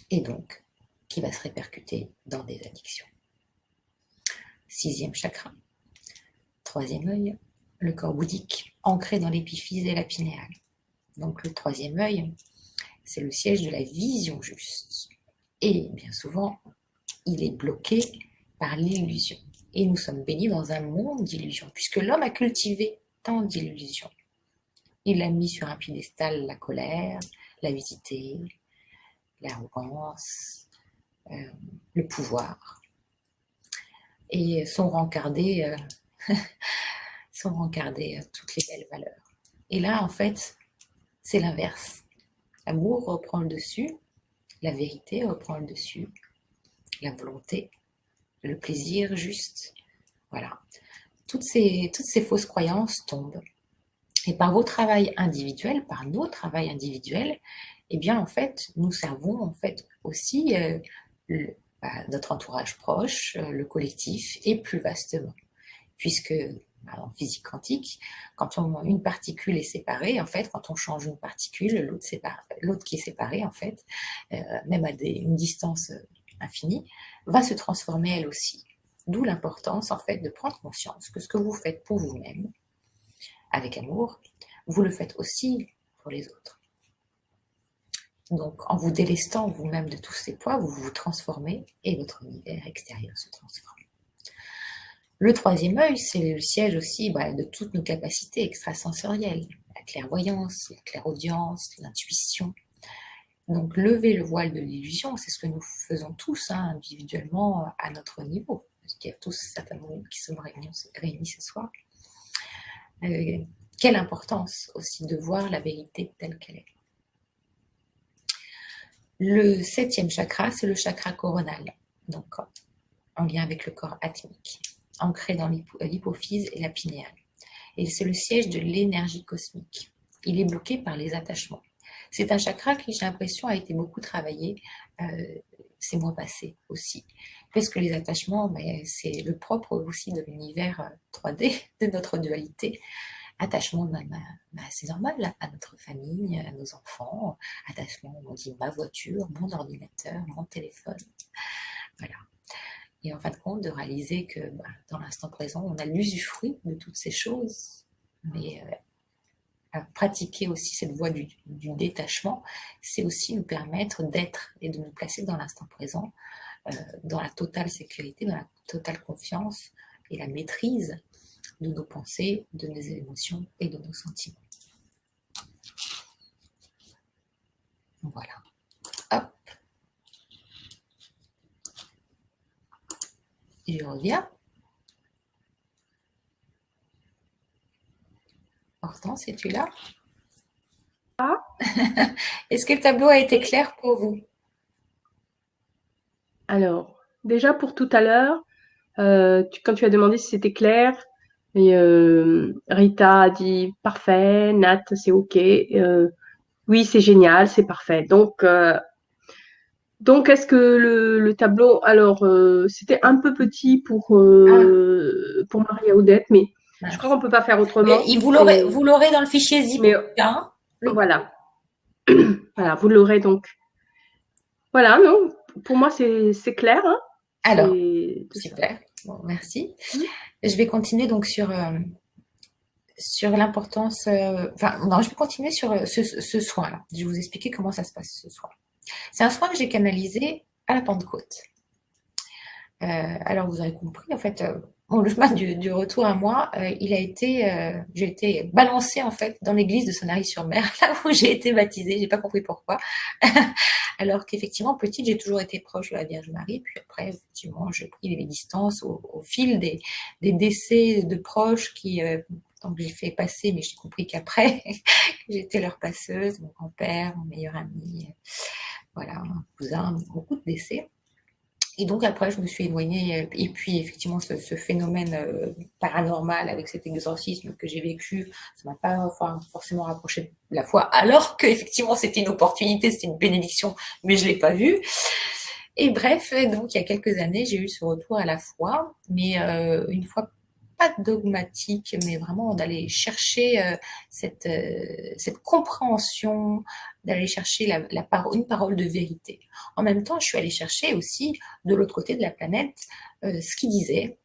Et donc, qui va se répercuter dans des addictions. 6e chakra, 3e œil, le corps bouddhique, ancré dans l'épiphyse et la pinéale. Donc le 3e œil, c'est le siège de la vision juste. Et bien souvent, il est bloqué par l'illusion. Et nous sommes baignés dans un monde d'illusions, puisque l'homme a cultivé tant d'illusions. Il a mis sur un piédestal la colère, l'avidité, l'arrogance, le pouvoir. Et sont rencardées toutes les belles valeurs. Et là, en fait, c'est l'inverse. L'amour reprend le dessus, la vérité reprend le dessus, la volonté, le plaisir juste. Voilà. Toutes ces fausses croyances tombent. Et par vos travails individuels, par nos travails individuels, eh bien, en fait, nous servons en fait aussi notre entourage proche, le collectif, et plus vastement. Puisque en physique quantique, quand une particule est séparée, en fait, quand on change une particule, l'autre qui est séparée, en fait, même à une distance infinie, va se transformer elle aussi. D'où l'importance, en fait, de prendre conscience que ce que vous faites pour vous-même, avec amour, vous le faites aussi pour les autres. Donc, en vous délestant vous-même de tous ces poids, vous vous transformez et votre univers extérieur se transforme. Le 3e œil, c'est le siège aussi de toutes nos capacités extrasensorielles, la clairvoyance, la clairaudience, l'intuition. Donc, lever le voile de l'illusion, c'est ce que nous faisons tous individuellement à notre niveau. Parce qu'il y a tous certainement qui sont réunis ce soir. Quelle importance aussi de voir la vérité telle qu'elle est. Le 7e chakra, c'est le chakra coronal, donc en lien avec le corps atmique, ancré dans l'hypophyse et la pinéale. Et c'est le siège de l'énergie cosmique. Il est bloqué par les attachements. C'est un chakra qui, j'ai l'impression, a été beaucoup travaillé ces mois passés aussi. Parce que les attachements, c'est le propre aussi de l'univers 3D, de notre dualité. Attachement, c'est normal à notre famille, à nos enfants. Attachement, on dit ma voiture, mon ordinateur, mon téléphone. Voilà. Et en fin de compte, de réaliser que dans l'instant présent, on a l'usufruit de toutes ces choses, mais à pratiquer aussi cette voie du détachement, c'est aussi nous permettre d'être et de nous placer dans l'instant présent, dans la totale sécurité, dans la totale confiance et la maîtrise de nos pensées, de nos émotions et de nos sentiments. Voilà. Hop. Je reviens. Hortense, es-tu là? Ah, Est-ce que le tableau a été clair pour vous? alors, déjà pour tout à l'heure, quand tu as demandé si c'était clair, et Rita a dit parfait, Nat c'est ok, oui c'est génial, c'est parfait. Donc est-ce que le tableau, alors c'était un peu petit pour Maria-Odette, mais je crois qu'on peut pas faire autrement. Vous l'aurez dans le fichier zip. Mais Hein, voilà. Voilà, vous l'aurez donc. Voilà, non, pour moi, c'est clair, hein, Alors, c'est tout ça. super, bon, merci. Mmh. Je vais continuer donc sur l'importance, enfin non, je vais continuer sur ce soin-là. Je vais vous expliquer comment ça se passe ce soin. C'est un soin que j'ai canalisé à la Pentecôte. Alors vous avez compris, en fait, bon, le chemin du retour à moi, j'ai été balancée en fait dans l'église de Sanary-sur-Mer, là où j'ai été baptisée, j'ai pas compris pourquoi. Alors qu'effectivement, petite, j'ai toujours été proche de la Vierge Marie, puis après, effectivement, j'ai pris les distances au fil des décès de proches tant que j'ai fait passer, mais j'ai compris qu'après, j'étais leur passeuse, mon grand-père, mon meilleur ami, voilà, un cousin, beaucoup de décès. Et donc après, je me suis éloignée. Et puis effectivement, ce phénomène paranormal avec cet exorcisme que j'ai vécu, ça m'a pas forcément rapproché de la foi, alors que effectivement c'était une opportunité, c'était une bénédiction, mais je l'ai pas vue. Et bref, donc il y a quelques années, j'ai eu ce retour à la foi, mais une foi pas dogmatique, mais vraiment d'aller chercher cette compréhension, d'aller chercher une parole de vérité. En même temps, je suis allée chercher aussi de l'autre côté de la planète ce qu'il disait.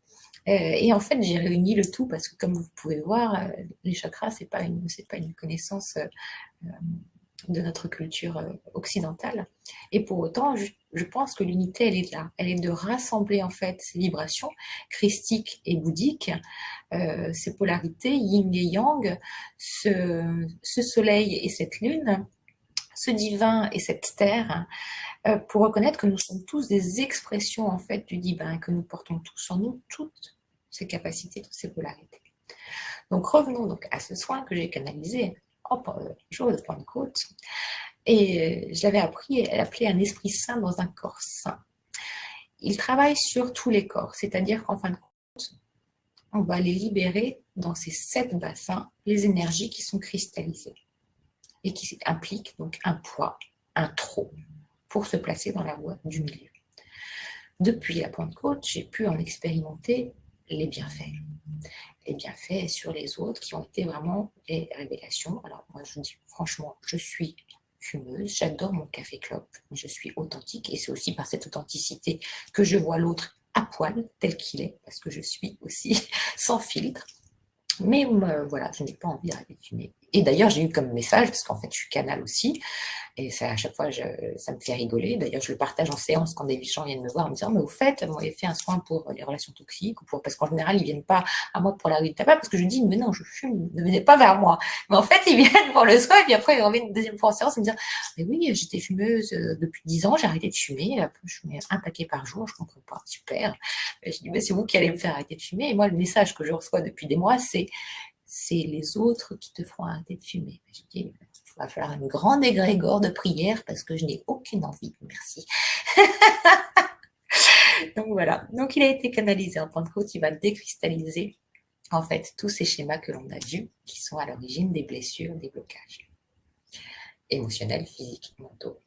Et en fait, j'ai réuni le tout parce que, comme vous pouvez voir, les chakras, c'est pas une connaissance de notre culture occidentale. Et pour autant, je pense que l'unité, elle est là. Elle est de rassembler en fait ces vibrations christiques et bouddhiques, ces polarités, yin et yang, ce soleil et cette lune, ce divin et cette terre, pour reconnaître que nous sommes tous des expressions en fait du divin, que nous portons tous en nous toutes ces capacités, toutes ces polarités. Donc revenons donc à ce soin que j'ai canalisé en jour de Pentecôte, et je l'avais appelé un esprit saint dans un corps saint. Il travaille sur tous les corps, c'est-à-dire qu'en fin de compte, on va aller libérer dans ces 7 bassins les énergies qui sont cristallisées et qui impliquent donc un poids, un trop, pour se placer dans la voie du milieu. Depuis la Pentecôte, j'ai pu en expérimenter les bienfaits. Les bienfaits sur les autres qui ont été vraiment des révélations. Alors moi, je vous dis franchement, je suis fumeuse, j'adore mon café clope, mais je suis authentique et c'est aussi par cette authenticité que je vois l'autre à poil, tel qu'il est, parce que je suis aussi sans filtre. Mais voilà, je n'ai pas envie d'arrêter de fumer. Et d'ailleurs, j'ai eu comme message, parce qu'en fait, je suis canal aussi, et ça, à chaque fois, ça me fait rigoler. D'ailleurs, je le partage en séance quand des gens viennent me voir en me disant, mais au fait, vous m'avez fait un soin pour les relations toxiques, parce qu'en général, ils viennent pas à moi pour la rue de tabac, parce que je dis, mais non, je fume, ne venez pas vers moi. Mais en fait, ils viennent pour le soin, et puis après, ils reviennent une deuxième fois en séance et me dire, mais oui, j'étais fumeuse depuis 10 ans, j'ai arrêté de fumer, je fumais un paquet par jour, je comprends pas, super. Et je dis, mais c'est vous qui allez me faire arrêter de fumer. Et moi, le message que je reçois depuis des mois, c'est les autres qui te feront arrêter de fumer. Je dis, il va falloir une grande égrégore de prière parce que je n'ai aucune envie. Merci. Donc voilà. Donc il a été canalisé en Pentecôte. Il va décristalliser en fait tous ces schémas que l'on a vus qui sont à l'origine des blessures, des blocages émotionnels, physiques, mentaux.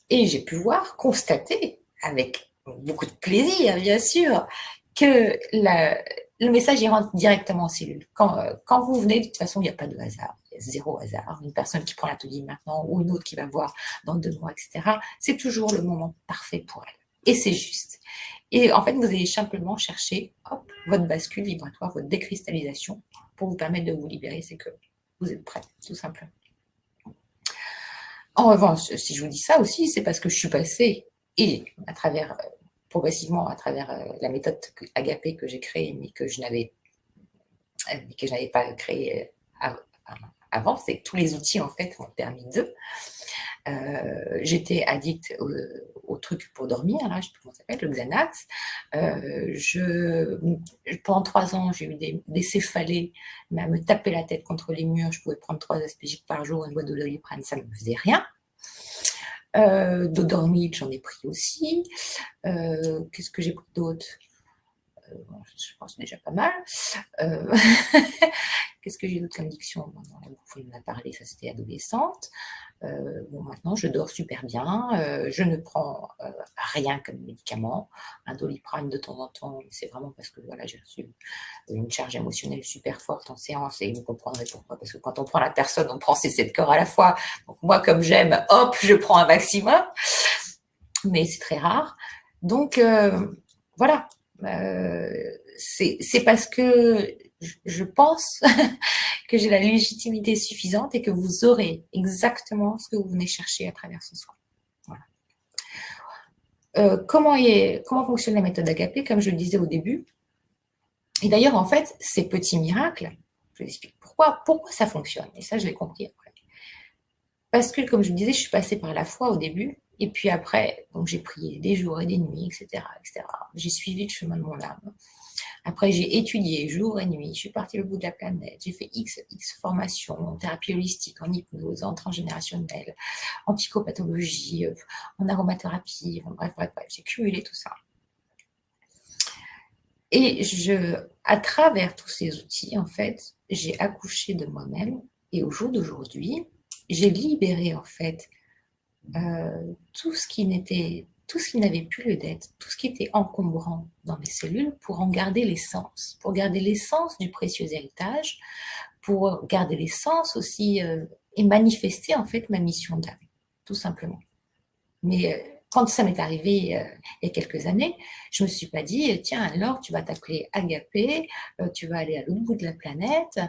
Et j'ai pu voir, constater avec beaucoup de plaisir, bien sûr, que le message il rentre directement en cellule. Quand vous venez, de toute façon, il n'y a pas de hasard. Il y a zéro hasard. Une personne qui prend l'atelier maintenant ou une autre qui va voir dans 2 mois, etc. C'est toujours le moment parfait pour elle. Et c'est juste. Et en fait, vous allez simplement chercher hop, votre bascule vibratoire, votre décristallisation pour vous permettre de vous libérer. C'est que vous êtes prêt, tout simplement. En revanche, si je vous dis ça aussi, c'est parce que je suis passée et à travers progressivement à travers la méthode Agapé que j'ai créée, mais que je n'avais pas créée avant, c'est que tous les outils en fait m'ont permis d'eux. J'étais addict au truc pour dormir, là, je sais plus comment ça s'appelle, le Xanax. Pendant 3 ans, j'ai eu des céphalées, mais à me taper la tête contre les murs. Je pouvais prendre 3 aspégiques par jour, une boîte de Doliprane, ça ne me faisait rien. Dodormil, j'en ai pris aussi. Qu'est-ce que j'ai pris d'autre? Bon, je pense déjà pas mal. Euh, Qu'est-ce que j'ai d'autre comme diction? Bon, on en a parlé, ça c'était adolescente. Bon, maintenant, je dors super bien. Je ne prends rien comme médicament. Un Doliprane de temps en temps, c'est vraiment parce que voilà, j'ai reçu une charge émotionnelle super forte en séance et vous comprendrez pourquoi. Parce que quand on prend la personne, on prend ses 7 corps à la fois. Donc moi, comme j'aime, hop, je prends un maximum. Mais c'est très rare. Donc, voilà. C'est parce que je pense que j'ai la légitimité suffisante et que vous aurez exactement ce que vous venez chercher à travers ce soin. Voilà. Comment fonctionne la méthode Agapé? Comme je le disais au début. Et d'ailleurs, en fait, ces petits miracles, je vous explique pourquoi ça fonctionne. Et ça, je l'ai compris après. Parce que, comme je vous disais, je suis passée par la foi au début. Et puis après, donc j'ai prié des jours et des nuits, etc., etc. J'ai suivi le chemin de mon âme. Après, j'ai étudié jour et nuit, je suis partie au bout de la planète, j'ai fait X formations en thérapie holistique, en hypnose, en transgénérationnel, en psychopathologie, en aromathérapie, bref, j'ai cumulé tout ça. Et à travers tous ces outils, en fait, j'ai accouché de moi-même et au jour d'aujourd'hui, j'ai libéré, en fait, tout ce qui n'avait plus lieu d'être, tout ce qui était encombrant dans mes cellules pour en garder l'essence, pour garder l'essence du précieux héritage, pour garder l'essence aussi et manifester en fait ma mission d'âme, tout simplement. Mais quand ça m'est arrivé il y a quelques années, je me suis pas dit, tiens, alors tu vas t'appeler Agapé, tu vas aller à l'autre bout de la planète,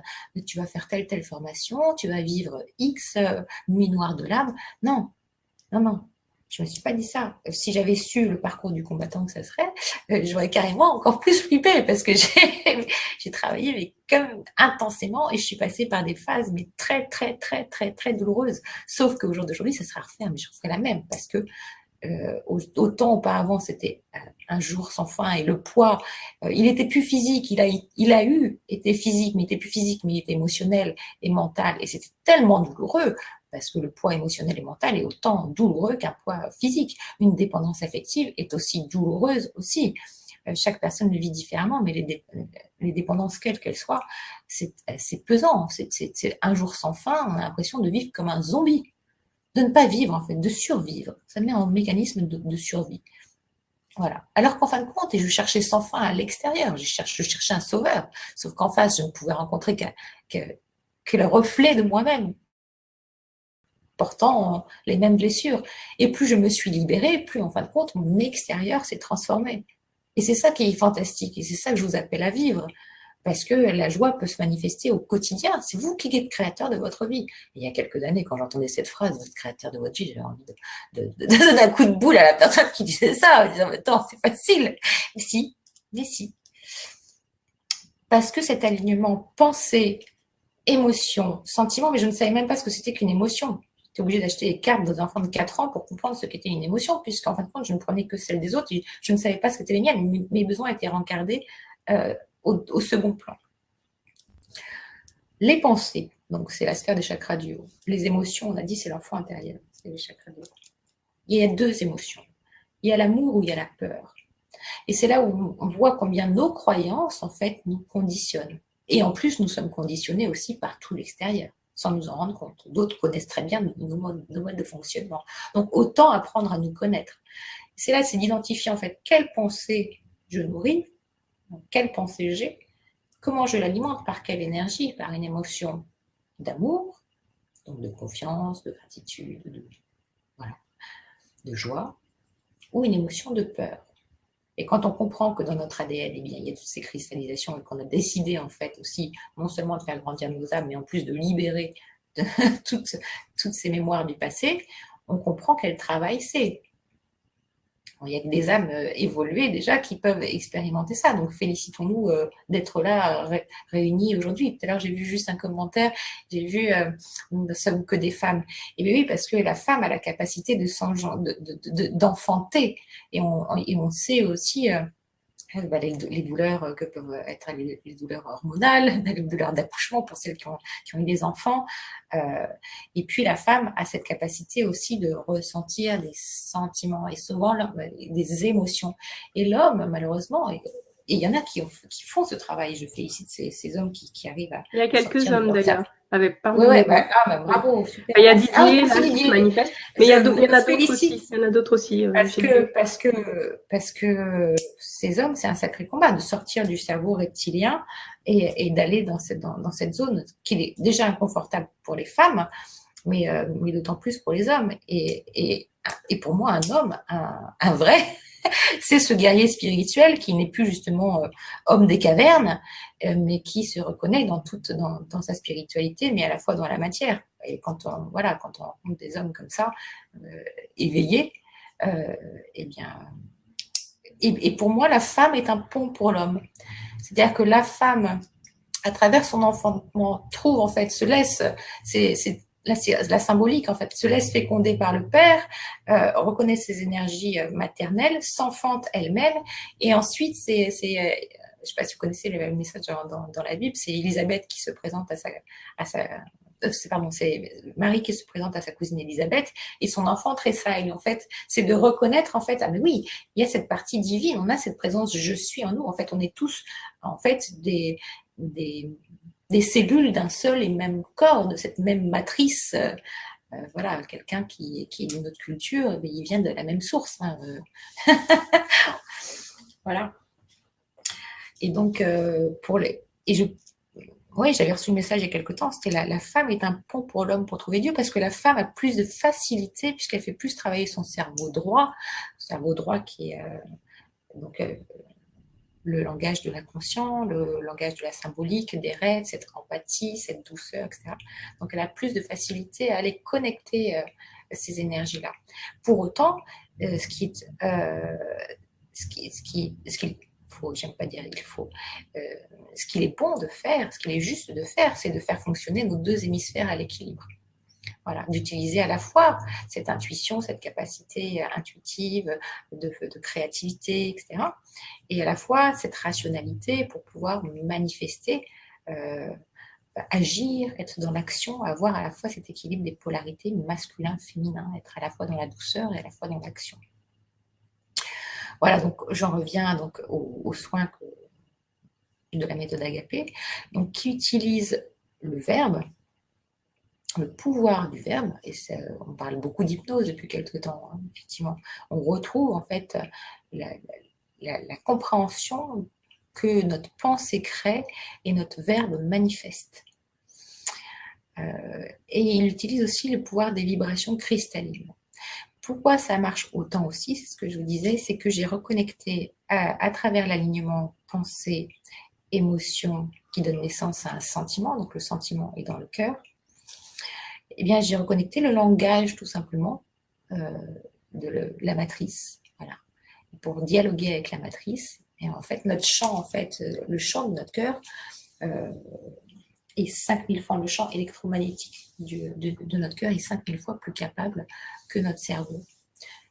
tu vas faire telle formation, tu vas vivre X nuit noire de l'âme. Non, non, je me suis pas dit ça. Si j'avais su le parcours du combattant que ça serait, j'aurais carrément encore plus flippé parce que j'ai travaillé mais comme intensément et je suis passée par des phases mais très très très très très douloureuses. Sauf qu'au jour d'aujourd'hui, ça sera à refaire, mais je referai la même parce que autant auparavant c'était un jour sans fin et le poids, il était plus physique, était physique, mais il était plus physique, mais il était émotionnel et mental et c'était tellement douloureux parce que le poids émotionnel et mental est autant douloureux qu'un poids physique. Une dépendance affective est aussi douloureuse aussi. Chaque personne le vit différemment, mais les dépendances, quelles qu'elles soient, c'est pesant. C'est un jour sans fin, on a l'impression de vivre comme un zombie. De ne pas vivre, en fait, de survivre. Ça met en mécanisme de survie. Voilà. Alors qu'en fin de compte, et je cherchais sans fin à l'extérieur, je cherchais un sauveur. Sauf qu'en face, je ne pouvais rencontrer que le reflet de moi-même, portant les mêmes blessures. Et plus je me suis libérée, plus en fin de compte, mon extérieur s'est transformé. Et c'est ça qui est fantastique. Et c'est ça que je vous appelle à vivre. Parce que la joie peut se manifester au quotidien. C'est vous qui êtes créateur de votre vie. Et il y a quelques années, quand j'entendais cette phrase, vous êtes créateur de votre vie, j'avais envie de donner un coup de boule à la personne qui disait ça, en disant, attends, c'est facile. Mais si. Parce que cet alignement pensée, émotion, sentiment, mais je ne savais même pas ce que c'était qu'une émotion. J'étais obligée d'acheter les cartes des enfants de 4 ans pour comprendre ce qu'était une émotion, puisqu'en fin de compte, je ne prenais que celles des autres. Et je ne savais pas ce qu'étaient les miennes. Mes besoins étaient rencardés au second plan. Les pensées, donc c'est la sphère des chakras du haut. Les émotions, on a dit, c'est l'enfant intérieur, c'est les chakras du haut. Il y a 2 émotions. Il y a l'amour ou il y a la peur. Et c'est là où on voit combien nos croyances, en fait, nous conditionnent. Et en plus, nous sommes conditionnés aussi par tout l'extérieur, sans nous en rendre compte. D'autres connaissent très bien nos modes de fonctionnement. Donc, autant apprendre à nous connaître. C'est là, c'est d'identifier, en fait, quelle pensée je nourris, quelle pensée j'ai, comment je l'alimente, par quelle énergie, par une émotion d'amour, donc de confiance, de gratitude, de joie, ou une émotion de peur. Et quand on comprend que dans notre ADN, eh bien, il y a toutes ces cristallisations et qu'on a décidé en fait aussi non seulement de faire grandir nos âmes, mais en plus de libérer de toutes ces mémoires du passé, on comprend quel travail c'est. Il y a des âmes évoluées déjà qui peuvent expérimenter ça. Donc félicitons-nous d'être là réunis aujourd'hui. Tout à l'heure, j'ai vu juste un commentaire, j'ai vu nous ne sommes que des femmes. Et bien oui, parce que la femme a la capacité d'enfanter. Et on sait aussi les douleurs que peuvent être les douleurs hormonales, les douleurs d'accouchement pour celles qui ont eu des enfants. Et puis la femme a cette capacité aussi de ressentir des sentiments et souvent des émotions. Et l'homme, malheureusement, il y en a qui font ce travail. Je félicite ces hommes qui arrivent Il y a à quelques sortir de hommes leur cercle. d'ailleurs. Avec, Oui, ouais, pardonnez-moi. Oui. bravo, super. Il y a Ah oui, Didier merci là qui se Didier. manifeste, mais Je il y en a d'autres félicite aussi. Il y en a d'autres aussi. J'ai vu. parce que ces hommes, c'est un sacré combat de sortir du cerveau reptilien et d'aller dans cette zone qui est déjà inconfortable pour les femmes, mais d'autant plus pour les hommes. Et pour moi, un homme, un vrai, c'est ce guerrier spirituel qui n'est plus justement homme des cavernes, mais qui se reconnaît dans sa spiritualité, mais à la fois dans la matière. Et quand on rencontre des hommes comme ça, éveillés, eh bien, et pour moi, la femme est un pont pour l'homme. C'est-à-dire que la femme, à travers son enfantement, trouve en fait, se laisse, c'est la symbolique en fait, se laisse féconder par le père, reconnaît ses énergies maternelles, s'enfante elle-même, et ensuite je ne sais pas si vous connaissez le message dans la Bible, c'est Élisabeth qui se présente c'est Marie qui se présente à sa cousine Élisabeth et son enfant tressaille. En fait, c'est de reconnaître en fait, ah mais oui, il y a cette partie divine, on a cette présence je suis en nous. En fait, on est tous en fait des cellules d'un seul et même corps, de cette même matrice. Voilà, quelqu'un qui est d'une autre culture, mais il vient de la même source. Hein. Voilà. Et donc, oui, j'avais reçu le message il y a quelque temps, c'était la femme est un pont pour l'homme pour trouver Dieu, parce que la femme a plus de facilité, puisqu'elle fait plus travailler son cerveau droit qui est donc le langage de l'inconscient, le langage de la symbolique, des rêves, cette empathie, cette douceur, etc. Donc elle a plus de facilité à aller connecter ces énergies-là. Pour autant, ce qu'il faut, j'aime pas dire il faut, ce qu'il est bon de faire, ce qu'il est juste de faire, c'est de faire fonctionner nos deux hémisphères à l'équilibre. Voilà, d'utiliser à la fois cette intuition, cette capacité intuitive de créativité, etc. Et à la fois cette rationalité pour pouvoir manifester, agir, être dans l'action, avoir à la fois cet équilibre des polarités masculin, féminin, être à la fois dans la douceur et à la fois dans l'action. Voilà, donc j'en reviens donc aux soins de la méthode Agapé, donc qui utilise le verbe, le pouvoir du verbe, et on parle beaucoup d'hypnose depuis quelques temps, hein, effectivement. On retrouve en fait la compréhension que notre pensée crée et notre verbe manifeste. Et il utilise aussi le pouvoir des vibrations cristallines. Pourquoi ça marche autant aussi, c'est ce que je vous disais, c'est que j'ai reconnecté à travers l'alignement pensée, émotion qui donne naissance à un sentiment, donc le sentiment est dans le cœur. Eh bien, j'ai reconnecté le langage tout simplement de la matrice, voilà, pour dialoguer avec la matrice. Et en fait, notre chant, en fait, le chant de notre cœur est 5000 fois, le champ électromagnétique de notre cœur est 5000 fois plus capable que notre cerveau.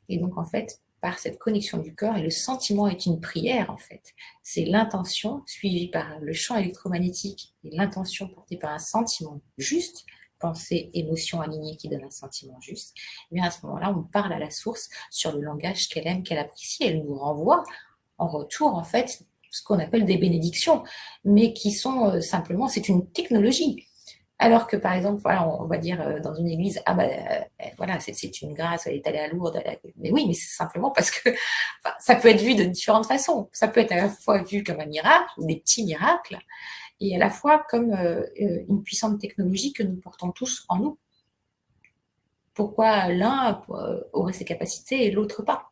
Et donc, en fait, par cette connexion du corps, et le sentiment est une prière, en fait. C'est l'intention suivie par le champ électromagnétique et l'intention portée par un sentiment juste, pensée, émotion alignée qui donne un sentiment juste. Et bien à ce moment-là, on parle à la source sur le langage qu'elle aime, qu'elle apprécie. Elle nous renvoie en retour, en fait, ce qu'on appelle des bénédictions, mais qui sont simplement, c'est une technologie. Alors que, par exemple, voilà, on va dire dans une église, voilà, c'est une grâce, elle est allée à Lourdes. Mais oui, mais c'est simplement parce que ça peut être vu de différentes façons. Ça peut être à la fois vu comme un miracle, ou des petits miracles, et à la fois comme une puissante technologie que nous portons tous en nous. Pourquoi l'un aurait ses capacités et l'autre pas?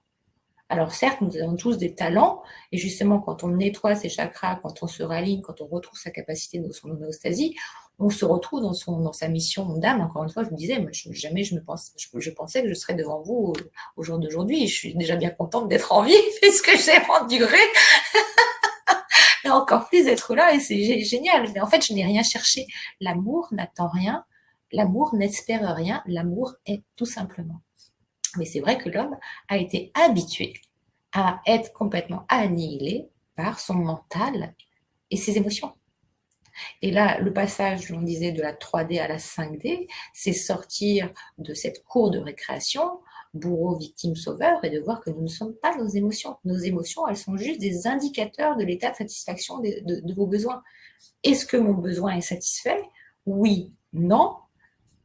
Alors certes, nous avons tous des talents, et justement, quand on nettoie ses chakras, quand on se raligne, quand on retrouve sa capacité de son homéostasie, on se retrouve dans sa mission d'âme. Encore une fois, je vous disais, moi, jamais je pensais que je serais devant vous au jour d'aujourd'hui. Je suis déjà bien contente d'être en vie, puisque j'ai enduré, et encore plus d'être là, et c'est génial. Mais en fait, je n'ai rien cherché. L'amour n'attend rien, l'amour n'espère rien, l'amour est tout simplement. Mais c'est vrai que l'homme a été habitué à être complètement annihilé par son mental et ses émotions. Et là, le passage, on disait, de la 3D à la 5D, c'est sortir de cette cour de récréation bourreau, victime, sauveur, et de voir que nous ne sommes pas nos émotions. Nos émotions, elles sont juste des indicateurs de l'état de satisfaction de vos besoins. Est-ce que mon besoin est satisfait? Oui, non.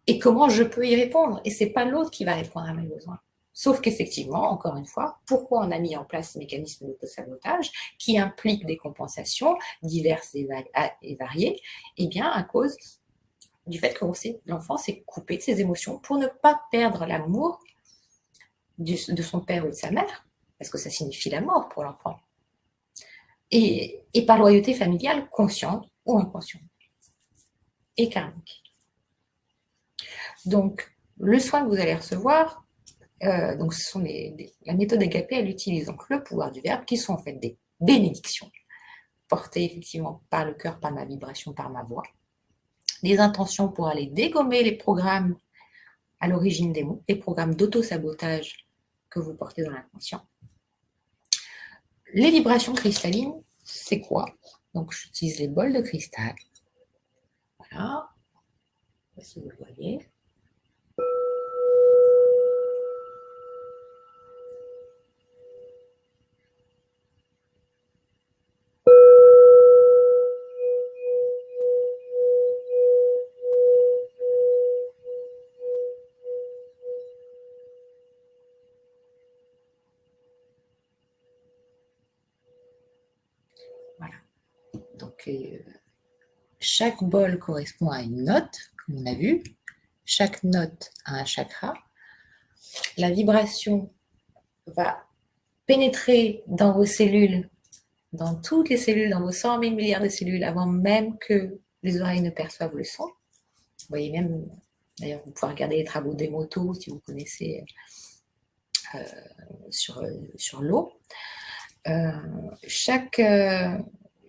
Et comment je peux y répondre? Et c'est pas l'autre qui va répondre à mes besoins. Sauf qu'effectivement, encore une fois, pourquoi on a mis en place ces mécanismes d'auto-sabotage qui impliquent des compensations diverses et variées? Eh bien, à cause du fait que l'enfant s'est coupé de ses émotions pour ne pas perdre l'amour de son père ou de sa mère, parce que ça signifie la mort pour l'enfant. Et par loyauté familiale, consciente ou inconsciente, et karmique. Donc, le soin que vous allez recevoir, donc ce sont la méthode Agapé, elle utilise donc le pouvoir du verbe, qui sont en fait des bénédictions, portées effectivement par le cœur, par ma vibration, par ma voix, des intentions pour aller dégommer les programmes à l'origine des mots, les programmes d'auto-sabotage que vous portez dans l'inconscient. Les vibrations cristallines, c'est quoi? Donc j'utilise les bols de cristal. Voilà. Si vous le voyez. Voilà. Donc chaque bol correspond à une note, comme on a vu. Chaque note a un chakra. La vibration va pénétrer dans vos cellules, dans toutes les cellules, dans vos 100 000 milliards de cellules, avant même que les oreilles ne perçoivent le son. Vous voyez même, d'ailleurs, vous pouvez regarder les travaux des motos, si vous connaissez, sur l'eau.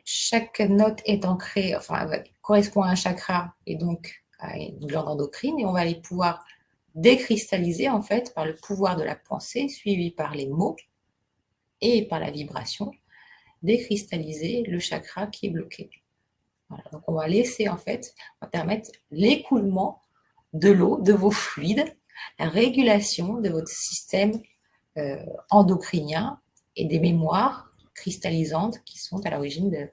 Chaque note est ancrée, enfin, correspond à un chakra et donc à une glande endocrine, et on va aller pouvoir décristalliser en fait par le pouvoir de la pensée suivi par les mots et par la vibration, décristalliser le chakra qui est bloqué. Voilà, donc on va laisser en fait, on va permettre l'écoulement de l'eau, de vos fluides, la régulation de votre système endocrinien et des mémoires cristallisantes qui sont à l'origine de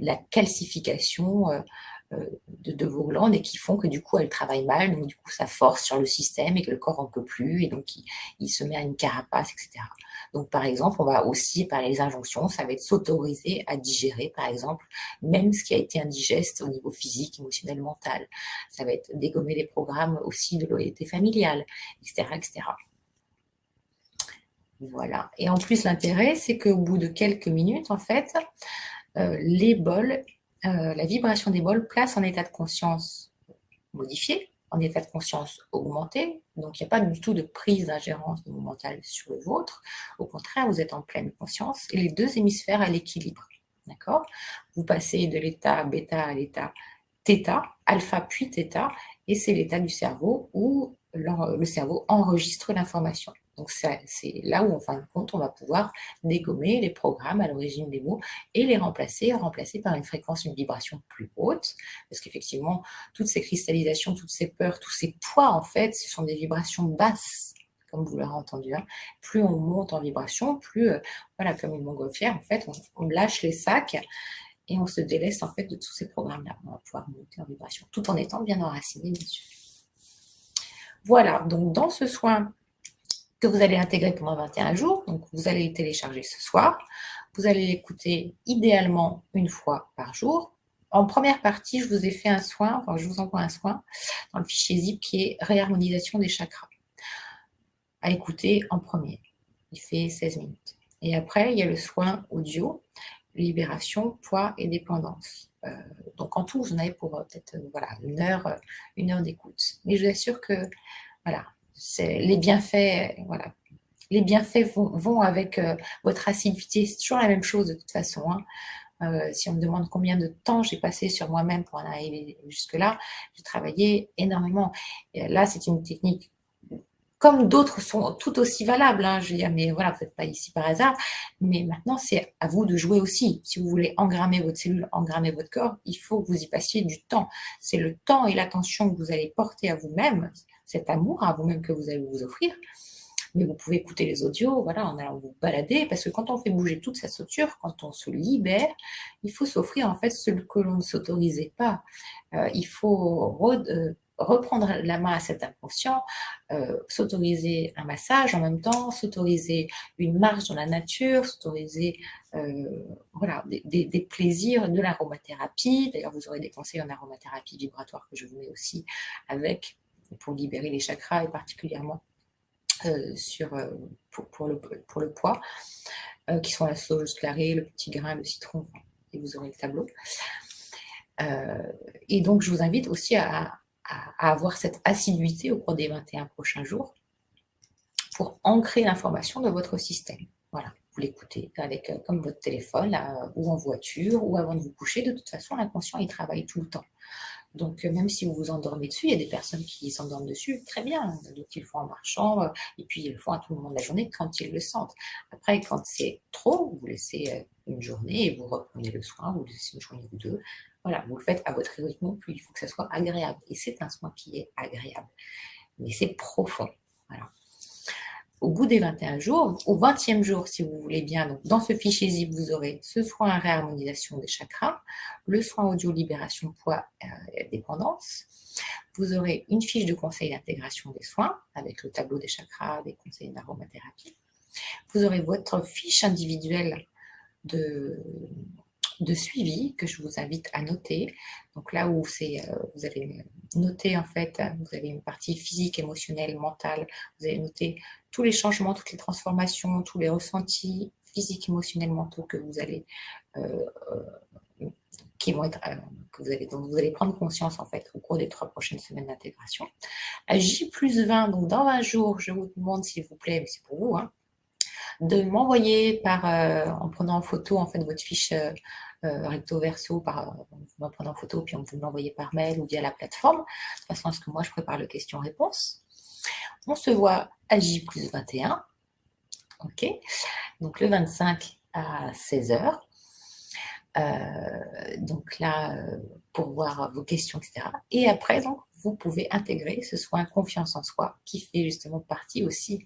la calcification de vos glandes, et qui font que du coup elles travaillent mal, donc du coup ça force sur le système et que le corps en peut plus, et donc il se met à une carapace, etc. Donc par exemple, on va aussi, par les injonctions, ça va être s'autoriser à digérer, par exemple, même ce qui a été indigeste au niveau physique, émotionnel, mental. Ça va être dégommer les programmes aussi de loyauté familiale, etc., etc. Voilà. Et en plus, l'intérêt, c'est qu'au bout de quelques minutes, en fait, les bols, la vibration des bols place en état de conscience modifié, en état de conscience augmenté. Donc, il n'y a pas du tout de prise d'ingérence mentale sur le vôtre. Au contraire, vous êtes en pleine conscience et les deux hémisphères à l'équilibre. D'accord? Vous passez de l'état bêta à l'état θ, alpha puis θ, et c'est l'état du cerveau où le cerveau enregistre l'information. Donc c'est là où, en fin de compte, on va pouvoir dégommer les programmes à l'origine des mots et les remplacer par une fréquence, une vibration plus haute, parce qu'effectivement, toutes ces cristallisations, toutes ces peurs, tous ces poids, en fait, ce sont des vibrations basses, comme vous l'aurez entendu. Hein. Plus on monte en vibration, plus, voilà, comme une montgolfière, en fait, on lâche les sacs et on se délaisse, en fait, de tous ces programmes-là. On va pouvoir monter en vibration, tout en étant bien enraciné, bien sûr. Voilà, donc dans ce soin que vous allez intégrer pendant 21 jours, donc vous allez le télécharger ce soir, vous allez l'écouter idéalement une fois par jour. En première partie, je vous ai fait un soin, enfin je vous envoie un soin dans le fichier zip qui est réharmonisation des chakras, à écouter en premier. Il fait 16 minutes. Et après, il y a le soin audio, libération, poids et dépendance. Donc en tout, vous en avez pour peut-être voilà, une heure d'écoute. Mais je vous assure que voilà, les bienfaits, voilà, les bienfaits vont avec votre assiduité. C'est toujours la même chose de toute façon. Hein. Si on me demande combien de temps j'ai passé sur moi-même pour en arriver jusque-là, j'ai travaillé énormément. Et là, c'est une technique comme d'autres sont tout aussi valables. Hein. Je veux dire, mais voilà, vous n'êtes pas ici par hasard. Mais maintenant, c'est à vous de jouer aussi. Si vous voulez engrammer votre cellule, engrammer votre corps, il faut que vous y passiez du temps. C'est le temps et l'attention que vous allez porter à vous-même. cet amour à vous-même que vous allez vous offrir. Mais vous pouvez écouter les audios, voilà, en allant vous balader, parce que quand on fait bouger toute sa structure, quand on se libère, il faut s'offrir en fait ce que l'on ne s'autorisait pas. Il faut reprendre la main à cet inconscient, s'autoriser un massage en même temps, s'autoriser une marche dans la nature, s'autoriser voilà, des plaisirs, de l'aromathérapie. D'ailleurs, vous aurez des conseils en aromathérapie vibratoire que je vous mets aussi avec, pour libérer les chakras et particulièrement pour le poids, qui sont la sauge clarée, le petit grain, le citron, et vous aurez le tableau. Et donc, je vous invite aussi à avoir cette assiduité au cours des 21 prochains jours pour ancrer l'information dans votre système. Voilà, vous l'écoutez avec comme votre téléphone, là, ou en voiture, ou avant de vous coucher. De toute façon, l'inconscient, il travaille tout le temps. Donc, même si vous vous endormez dessus, il y a des personnes qui s'endorment dessus, très bien. Donc, ils le font en marchant, et puis ils le font à tout moment de la journée quand ils le sentent. Après, quand c'est trop, vous laissez une journée et vous reprenez le soin, vous laissez une journée ou deux. Voilà, vous le faites à votre rythme, puis il faut que ça soit agréable. Et c'est un soin qui est agréable. Mais c'est profond. Voilà. Au bout des 21 jours, au 20e jour, si vous voulez bien, donc dans ce fichier zip, vous aurez ce soin réharmonisation des chakras, le soin audio libération poids dépendance. Vous aurez une fiche de conseil d'intégration des soins avec le tableau des chakras, des conseils d'aromathérapie. Vous aurez votre fiche individuelle de suivi que je vous invite à noter. Donc là où vous allez noter en fait, vous avez une partie physique, émotionnelle, mentale, vous allez noter tous les changements, toutes les transformations, tous les ressentis physiques, émotionnels, mentaux que vous allez qui vont être dont vous allez prendre conscience en fait au cours des 3 prochaines semaines d'intégration. À J+20, donc dans 20 jours, je vous demande s'il vous plaît, mais c'est pour vous, hein, de m'envoyer en prenant en photo en fait votre fiche recto verso en prenant en photo, puis vous me l'envoyez par mail ou via la plateforme, de façon à ce que moi je prépare le question-réponse. On se voit à J+21, ok, donc le 25 à 16h. Donc là, pour voir vos questions, etc. Et après, donc, vous pouvez intégrer ce soin confiance en soi qui fait justement partie aussi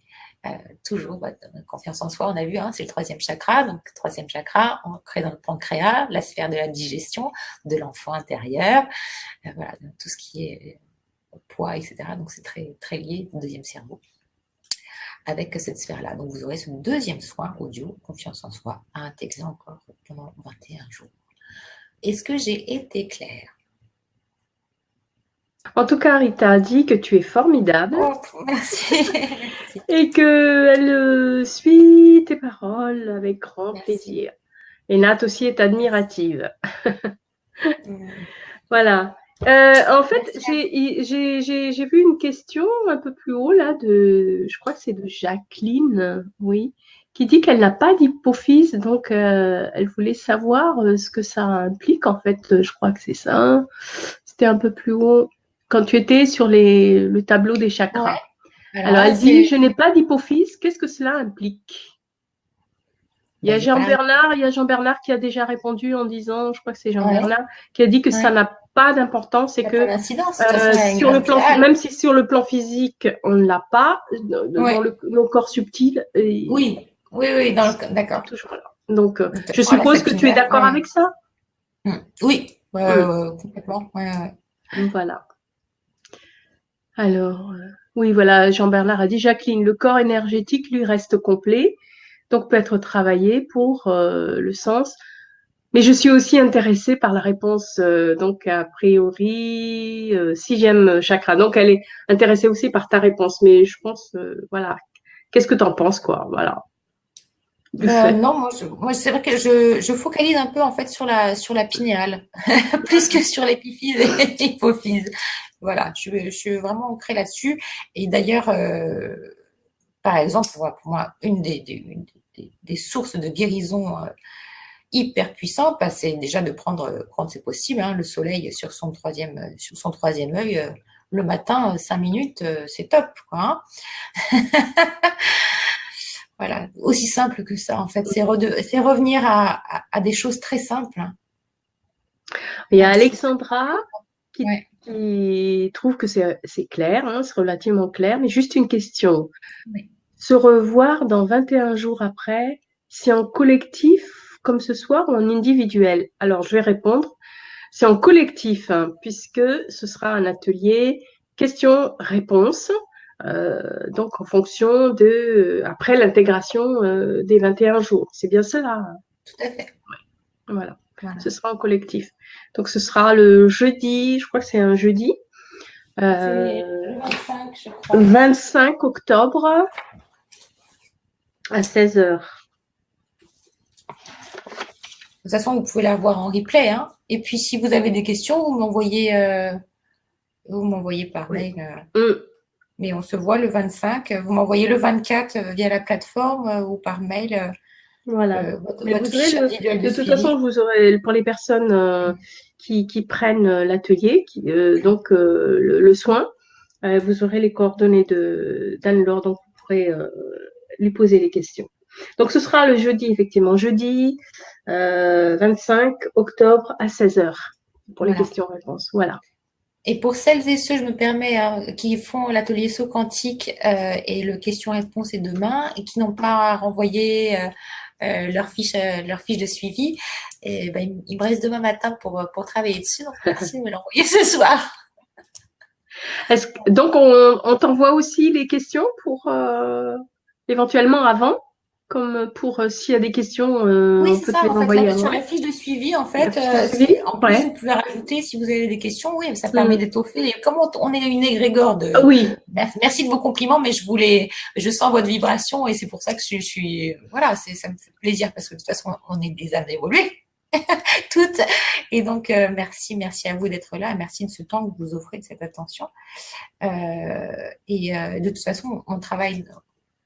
toujours de confiance en soi. On a vu, hein, c'est le 3e chakra. Donc, 3e chakra, ancré dans le pancréas, la sphère de la digestion, de l'enfant intérieur, voilà, tout ce qui est poids, etc. Donc, c'est très, très lié au 2e cerveau avec cette sphère-là. Donc, vous aurez ce 2e soin audio, confiance en soi, à intégrer encore pendant 21 jours. Est-ce que j'ai été claire? En tout cas, Rita a dit que tu es formidable. Oh, merci. Et qu'elle suit tes paroles avec grand plaisir. Et Nat aussi est admirative. Voilà. En fait, j'ai vu une question un peu plus haut, là, je crois que c'est de Jacqueline, oui, qui dit qu'elle n'a pas d'hypophyse, donc elle voulait savoir ce que ça implique, en fait, je crois que c'est ça. C'était un peu plus haut, quand tu étais sur le tableau des chakras. Ouais. Alors, elle dit, je n'ai pas d'hypophyse, qu'est-ce que cela implique? Il y a Jean-Bernard qui a déjà répondu en disant, je crois que c'est Jean-Bernard, qui a dit que ça n'a pas d'importance et que sur le plan, même si sur le plan physique, on ne l'a pas, dans le corps subtil. Oui, d'accord. Toujours là. Donc, je suppose que tu es d'accord avec ça? Oui, complètement. Voilà. Alors, oui, voilà, Jean-Bernard a dit, Jacqueline, le corps énergétique lui reste complet, donc peut être travaillé pour le sens. Mais je suis aussi intéressée par la réponse, donc a priori, 6e chakra. Donc elle est intéressée aussi par ta réponse. Mais je pense, voilà, qu'est-ce que tu en penses, quoi? Voilà. Non, moi c'est vrai que je focalise un peu en fait sur la pinéale, plus que sur l'épiphyse et l'hypophyse. Voilà, je suis vraiment ancrée là-dessus. Et d'ailleurs, par exemple, pour moi, une des sources de guérison hyper puissante, c'est déjà de prendre, quand c'est possible, hein, le soleil sur son troisième œil le matin, 5 minutes, c'est top, quoi, hein. Voilà, aussi simple que ça, en fait. C'est revenir à des choses très simples. Il y a Alexandra qui trouve que c'est clair, hein, c'est relativement clair, mais juste une question. Oui. Se revoir dans 21 jours après, c'est en collectif comme ce soir ou en individuel? Alors, je vais répondre. C'est en collectif, hein, puisque ce sera un atelier questions-réponses, donc en fonction après l'intégration des 21 jours. C'est bien cela, hein. Tout à fait. Voilà. Voilà. Ce sera en collectif. Donc, ce sera le jeudi, je crois que c'est un jeudi, C'est euh, le 25, je crois. 25 octobre à 16 heures. De toute façon, vous pouvez la voir en replay, hein. Et puis, si vous avez des questions, vous m'envoyez par Oui. mail. Mm. Mais on se voit le 25. Vous m'envoyez le 24 via la plateforme ou par mail Voilà. Mais votre vous aurez fiche individuelle de de toute façon, suivi. vous aurez pour les personnes qui prennent l'atelier, donc le soin, vous aurez les coordonnées d'Anne-Laure, donc vous pourrez lui poser les questions. Donc ce sera le jeudi, effectivement, jeudi 25 octobre à 16 heures pour les Voilà. questions-réponses. Voilà. Et pour celles et ceux, je me permets, hein, qui font l'atelier saut quantique et le question-réponse est demain et qui n'ont pas renvoyé leur fiche de suivi, et ben, il me reste demain matin pour travailler dessus. Donc, merci de me l'envoyer ce soir. Donc on t'envoie aussi les questions pour éventuellement avant, comme pour s'il y a des questions, Oui, on c'est peut te ça. les En fait, envoyer sur avant. la fiche de suivi, en La fait, fiche de suivi? en plus, Ouais. vous pouvez rajouter si vous avez des questions. Oui, ça permet Mm. d'étoffer. Et comme on est une égrégore de, Oui. merci de vos compliments, mais je sens votre vibration et c'est pour ça que je suis, voilà, ça me fait plaisir parce que de toute façon, on est des âmes évoluées toutes. Et donc, merci à vous d'être là. Merci de ce temps que vous offrez, de cette attention. De toute façon,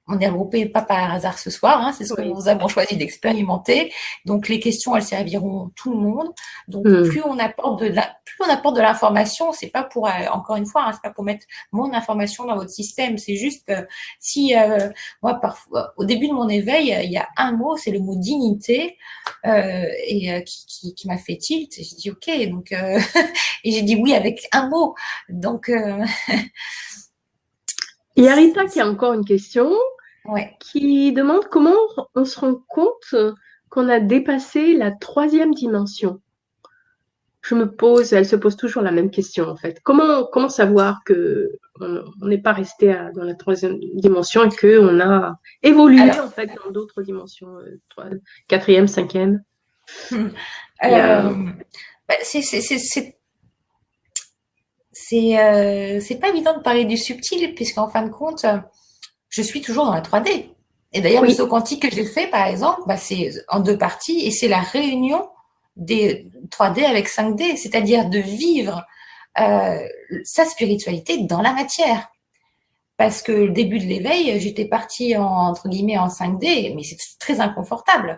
on est regroupés pas par hasard ce soir, hein, c'est ce que Oui. nous avons choisi d'expérimenter. Donc les questions, elles serviront tout le monde. Donc Mm. plus on apporte de l'information, c'est pas pour encore une fois, hein, c'est pas pour mettre mon information dans votre système. C'est juste que si moi parfois au début de mon éveil, il y a un mot, c'est le mot dignité, qui m'a fait tilt. Et j'ai dit ok, donc et j'ai dit oui avec un mot. Donc Il y a Rita qui a encore une question ouais. qui demande comment on se rend compte qu'on a dépassé la troisième dimension. Elle se pose toujours la même question en fait. Comment savoir que on n'est pas resté dans la troisième dimension et qu'on a évolué Alors en fait dans d'autres dimensions, quatrième, cinquième. euh, Il y a, bah, c'est pas évident de parler du subtil, puisqu'en fin de compte, je suis toujours dans la 3D. Et d'ailleurs, le saut oui, quantique que j'ai fait, par exemple, bah, c'est en deux parties, et c'est la réunion des 3D avec 5D, c'est-à-dire de vivre euh, sa spiritualité dans la matière. Parce que le début de l'éveil, j'étais partie entre guillemets en 5D, mais c'est très inconfortable.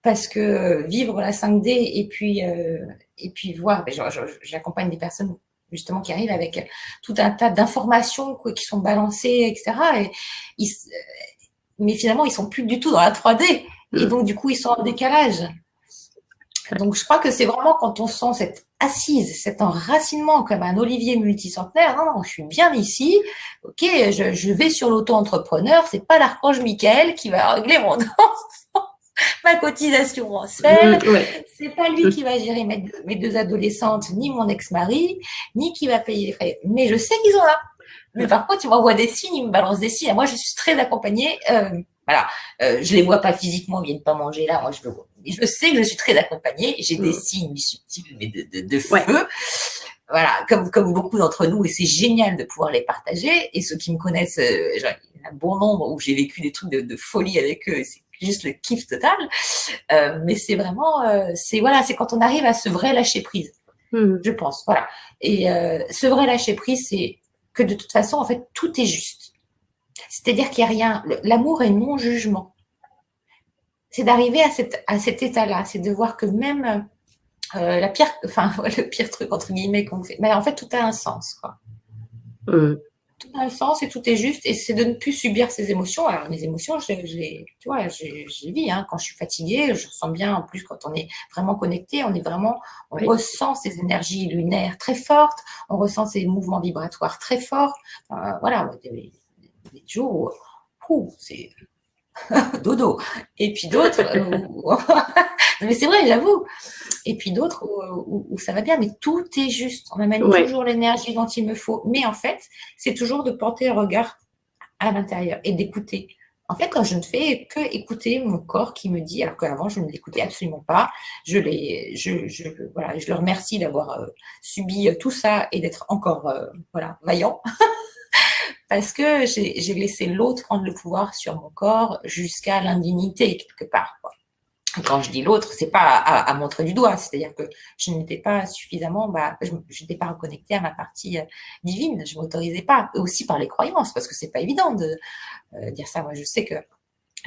Parce que vivre la 5D et puis voir, j'accompagne des personnes justement qui arrivent avec tout un tas d'informations qui sont balancées, etc. Et ils, mais finalement, ils sont plus du tout dans la 3D. Et mm, donc, du coup, ils sont en décalage. Donc, je crois que c'est vraiment quand on sent cette assise, cet enracinement comme un olivier multicentenaire. Non, non, je suis bien ici. Ok, je vais sur l'auto-entrepreneur. C'est pas l'archange Michael qui va régler ma cotisation mensuelle. ouais, C'est pas lui qui va gérer mes deux adolescentes, ni mon ex-mari, ni qui va payer les frais. Mais je sais qu'ils sont là. Mais par contre, ils m'envoient des signes, ils me balancent des signes. Et moi, je suis très accompagnée. Voilà, je les vois pas physiquement, ils viennent pas manger là. Moi, je le vois. Et je sais que je suis très accompagnée. J'ai des mm, signes subtils, mais de ouais. feu. Voilà, comme beaucoup d'entre nous, et c'est génial de pouvoir les partager. Et ceux qui me connaissent, genre, il y a un bon nombre où j'ai vécu des trucs de folie avec eux. C'est juste le kiff total. Mais c'est vraiment, c'est quand on arrive à ce vrai lâcher prise, Mm. je pense. Voilà. Et ce vrai lâcher prise, c'est que de toute façon, en fait, tout est juste. C'est-à-dire qu'il n'y a rien. L'amour est non jugement. C'est d'arriver à cet état-là, c'est de voir que même la pire, enfin le pire truc entre guillemets qu'on fait, mais en fait tout a un sens, quoi. Mm. tout dans le sens et tout est juste. Et c'est de ne plus subir ces émotions. Alors, mes émotions, tu vois, je les vis. Hein. Quand je suis fatiguée, je ressens bien. En plus, quand on est vraiment connecté, on Oui, ressent ces énergies lunaires très fortes. On ressent ces mouvements vibratoires très forts. Voilà, des jours où c'est dodo. Et puis d'autres, mais c'est vrai, j'avoue. Et puis d'autres où ça va bien, mais tout est juste. On m'amène oui, toujours l'énergie dont il me faut. Mais en fait, c'est toujours de porter le regard à l'intérieur et d'écouter. En fait, quand je ne fais que écouter mon corps qui me dit, alors qu'avant je ne l'écoutais absolument pas, voilà, je le remercie d'avoir subi tout ça et d'être encore voilà, vaillant, parce que j'ai laissé l'autre prendre le pouvoir sur mon corps jusqu'à l'indignité quelque part. Quoi. Quand je dis l'autre, c'est pas à montrer du doigt, c'est-à-dire que je n'étais pas suffisamment, je n'étais pas reconnectée à ma partie divine, je m'autorisais pas, et aussi par les croyances, parce que c'est pas évident de dire ça. Moi, je sais que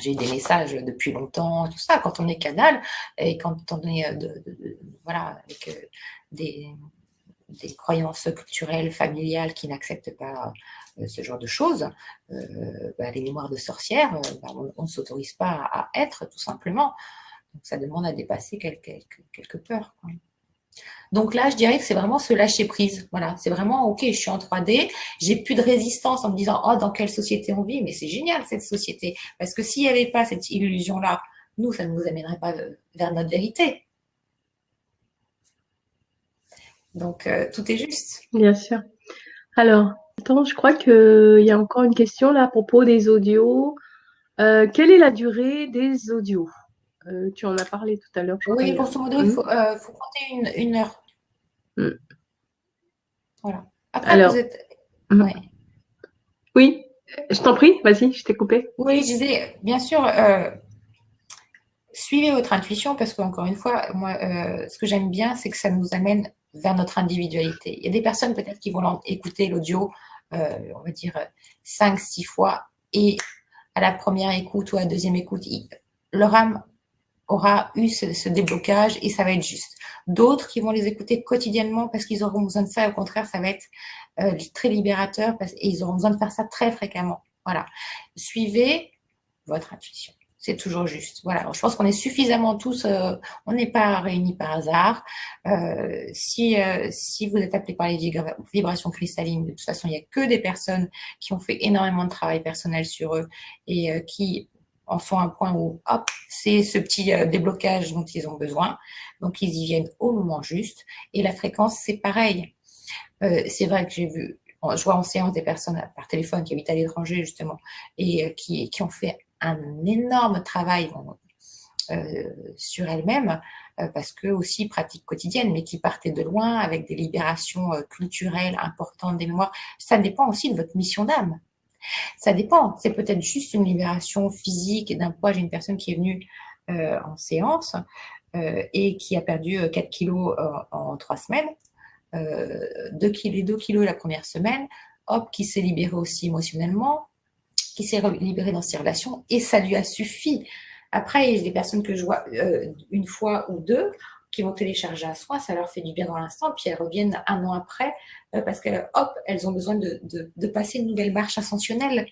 j'ai eu des messages depuis longtemps, tout ça, quand on est canal, et quand on est voilà, avec des croyances culturelles, familiales qui n'acceptent pas ce genre de choses, les mémoires de sorcières, on ne s'autorise pas à être, tout simplement. Donc, ça demande à dépasser quelques peurs. Quoi. Donc là, je dirais que c'est vraiment se lâcher prise. Voilà, c'est vraiment, ok, je suis en 3D, j'ai plus de résistance en me disant, oh, dans quelle société on vit, mais c'est génial cette société. Parce que s'il n'y avait pas cette illusion-là, nous, ça ne nous amènerait pas vers notre vérité. Donc, tout est juste. bien sûr. Alors, attends, je crois qu'il y a encore une question là à propos des audios. Quelle est la durée des audios? Tu en as parlé tout à l'heure, je crois. Oui, grosso modo, il faut compter une heure. Mm. Voilà. Après, vous Alors, êtes. mm. Ouais. Oui, je t'en prie, vas-y, je t'ai coupé. Oui, je disais, bien sûr, suivez votre intuition parce qu'encore une fois, moi, ce que j'aime bien, c'est que ça nous amène vers notre individualité. Il y a des personnes peut-être qui vont écouter l'audio, on va dire 5, 6 fois, et à la première écoute ou à la deuxième écoute, leur âme aura eu ce déblocage et ça va être juste. D'autres qui vont les écouter quotidiennement parce qu'ils auront besoin de ça, au contraire, ça va être très libérateur et ils auront besoin de faire ça très fréquemment. Voilà. Suivez votre intuition. C'est toujours juste. Voilà. Alors, je pense qu'on est suffisamment tous, on n'est pas réunis par hasard. Si vous êtes appelé par les vibrations cristallines, de toute façon, il n'y a que des personnes qui ont fait énormément de travail personnel sur eux et qui en sont à un point où, hop, c'est ce petit déblocage dont ils ont besoin. Donc, ils y viennent au moment juste. Et la fréquence, c'est pareil. C'est vrai que je vois en séance des personnes par téléphone qui habitent à l'étranger, justement, et qui ont fait un énorme travail sur elles-mêmes, parce que aussi pratique quotidienne, mais qui partaient de loin avec des libérations culturelles importantes des mémoires. Ça dépend aussi de votre mission d'âme. Ça dépend. C'est peut-être juste une libération physique et d'un poids. J'ai une personne qui est venue en séance et qui a perdu 4 kilos en 3 semaines. 2 kilos la première semaine, hop, qui s'est libéré aussi émotionnellement, qui s'est libéré dans ses relations, et ça lui a suffi. Après, il y a des personnes que je vois une fois ou deux qui vont télécharger un soin, ça leur fait du bien dans l'instant, puis elles reviennent un an après parce que, hop, elles ont besoin de passer une nouvelle marche ascensionnelle,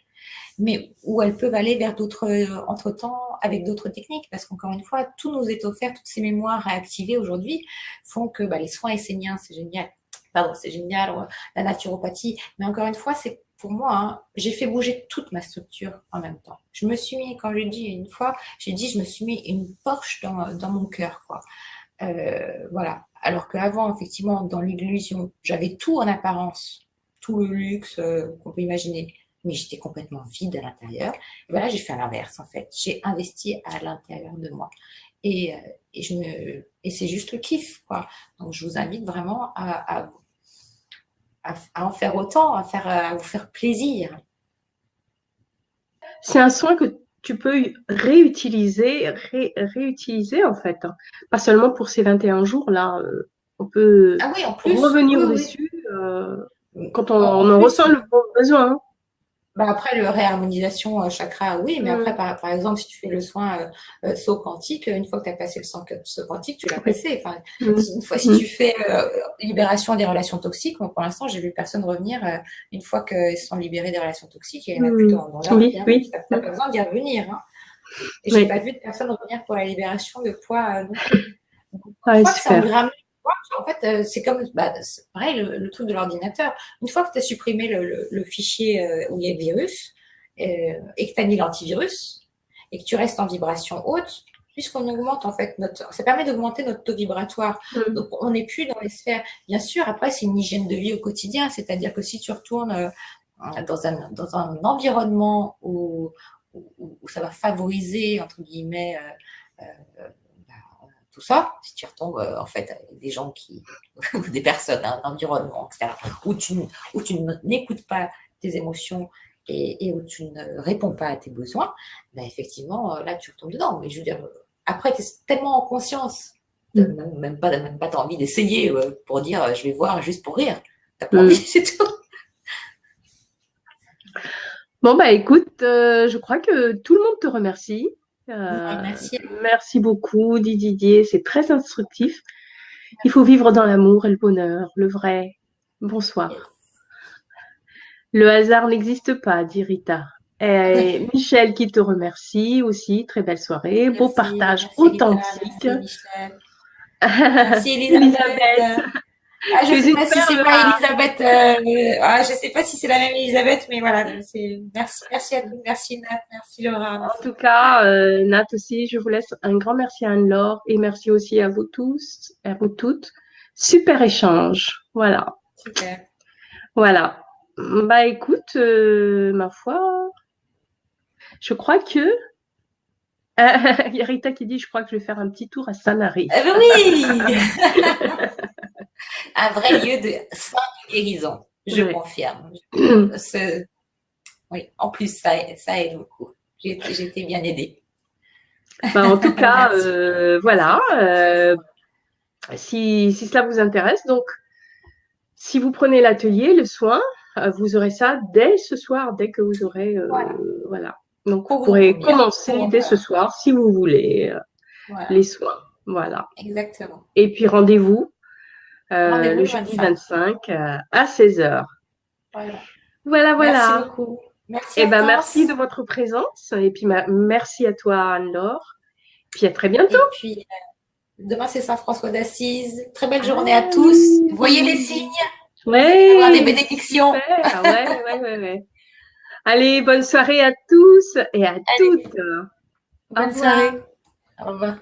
mais où elles peuvent aller vers d'autres, entre-temps, avec d'autres techniques, parce qu'encore une fois, tout nous est offert, toutes ces mémoires réactivées aujourd'hui font que les soins esséniens, c'est génial. Pardon, c'est génial, la naturopathie, mais encore une fois, c'est pour moi, hein, j'ai fait bouger toute ma structure en même temps. Je me suis mis, quand je dis une fois, j'ai dit, je me suis mis une Porsche dans mon cœur, quoi. Voilà. Alors qu'avant, effectivement, dans l'illusion, j'avais tout en apparence, tout le luxe qu'on peut imaginer, mais j'étais complètement vide à l'intérieur. Et voilà, j'ai fait à l'inverse, en fait. J'ai investi à l'intérieur de moi. Et, et c'est juste le kiff, quoi. Donc, je vous invite vraiment à en faire autant, à vous faire plaisir. C'est un soin que tu peux réutiliser, réutiliser en fait. Hein. Pas seulement pour ces 21 jours-là. On peut Ah oui, en plus, revenir oui, dessus oui. quand En on en plus, ressent le besoin. Hein. Bah après, le réharmonisation chakra, oui, mais après, Mm. par exemple, si tu fais le soin saut quantique, une fois que tu as passé le saut quantique, tu l'as Oui. passé. Enfin, Mm. une fois, si Mm. tu fais libération des relations toxiques, moi, pour l'instant, j'ai vu personne revenir une fois qu'ils sont libérés des relations toxiques, et il y en a plutôt Mm. dans leur vie, Oui, hein, donc tu oui. n'as Mm. pas besoin d'y revenir. Hein. Et j'ai Oui. pas vu de personne revenir pour la libération de poids non plus. Donc, une Ouais, fois que c'est super. engrammé, en fait, c'est comme bah, c'est pareil le truc de l'ordinateur. Une fois que tu as supprimé le fichier où il y a le virus et que tu as mis l'antivirus et que tu restes en vibration haute, puisqu'on augmente en fait ça permet d'augmenter notre taux vibratoire. Mm. Donc on n'est plus dans les sphères. Bien sûr, après c'est une hygiène de vie au quotidien, c'est-à-dire que si tu retournes dans un environnement où ça va favoriser entre guillemets bah, tout ça, si tu retombes en fait avec des gens des personnes, un environnement, etc., où tu n'écoutes pas tes émotions et où tu ne réponds pas à tes besoins, ben effectivement, là, tu retombes dedans. Mais je veux dire, après, tu es tellement en conscience, tu Mm. même pas envie d'essayer pour dire je vais voir juste pour rire. Tu n'as pas envie, Mm. c'est tout. Bon, bah écoute, je crois que tout le monde te remercie. Merci. Merci beaucoup, Didier. C'est très instructif. Il faut vivre dans l'amour et le bonheur, le vrai. Bonsoir. Yes. Le hasard n'existe pas, dit Rita. Et Michel qui te remercie aussi. Très belle soirée. Beau partage Merci Rita, authentique. merci Michel, merci Elisabeth, Elisabeth. Ah, je tu es sais une pas si c'est perle pas rare. Elisabeth. Je sais pas si c'est la même Elisabeth, mais voilà. Merci à tous. Merci Nat, merci Laura, En merci. tout cas, Nat aussi, je vous laisse un grand merci à Anne-Laure et merci aussi à vous tous, à vous toutes. Super échange. Voilà. Super. Voilà. Bah écoute, ma foi, je crois que il y a Rita qui dit, je crois que je vais faire un petit tour à Sanary. Eh ben oui, un vrai lieu de soins de guérison. Je Ouais. confirme. Oui, en plus ça aide beaucoup. J'ai été bien aidée. Bah, en tout cas, Merci. voilà. Merci. Si cela vous intéresse, donc si vous prenez l'atelier, le soin, vous aurez ça dès ce soir, dès que vous aurez, Voilà. voilà. Donc vous Pour une pourrez première. commencer dès ce soir si vous voulez les Voilà. soins. Voilà. Exactement. Et puis rendez-vous Rendez-vous le le jeudi 25. 25 à 16 heures. Voilà. Voilà, Merci voilà. beaucoup. Merci Eh ben, merci de Hortense. votre présence. Et puis, merci à toi, Anne-Laure. Puis à très bientôt. Et puis, demain, c'est Saint-François d'Assise. Très belle Ah journée à tous. oui, Voyez les signes. Vous allez avoir des ouais, bénédictions. super. Ouais, ouais, ouais, ouais. Allez, bonne soirée à tous et à Allez, toutes. Au bonne revoir. soirée. Au revoir.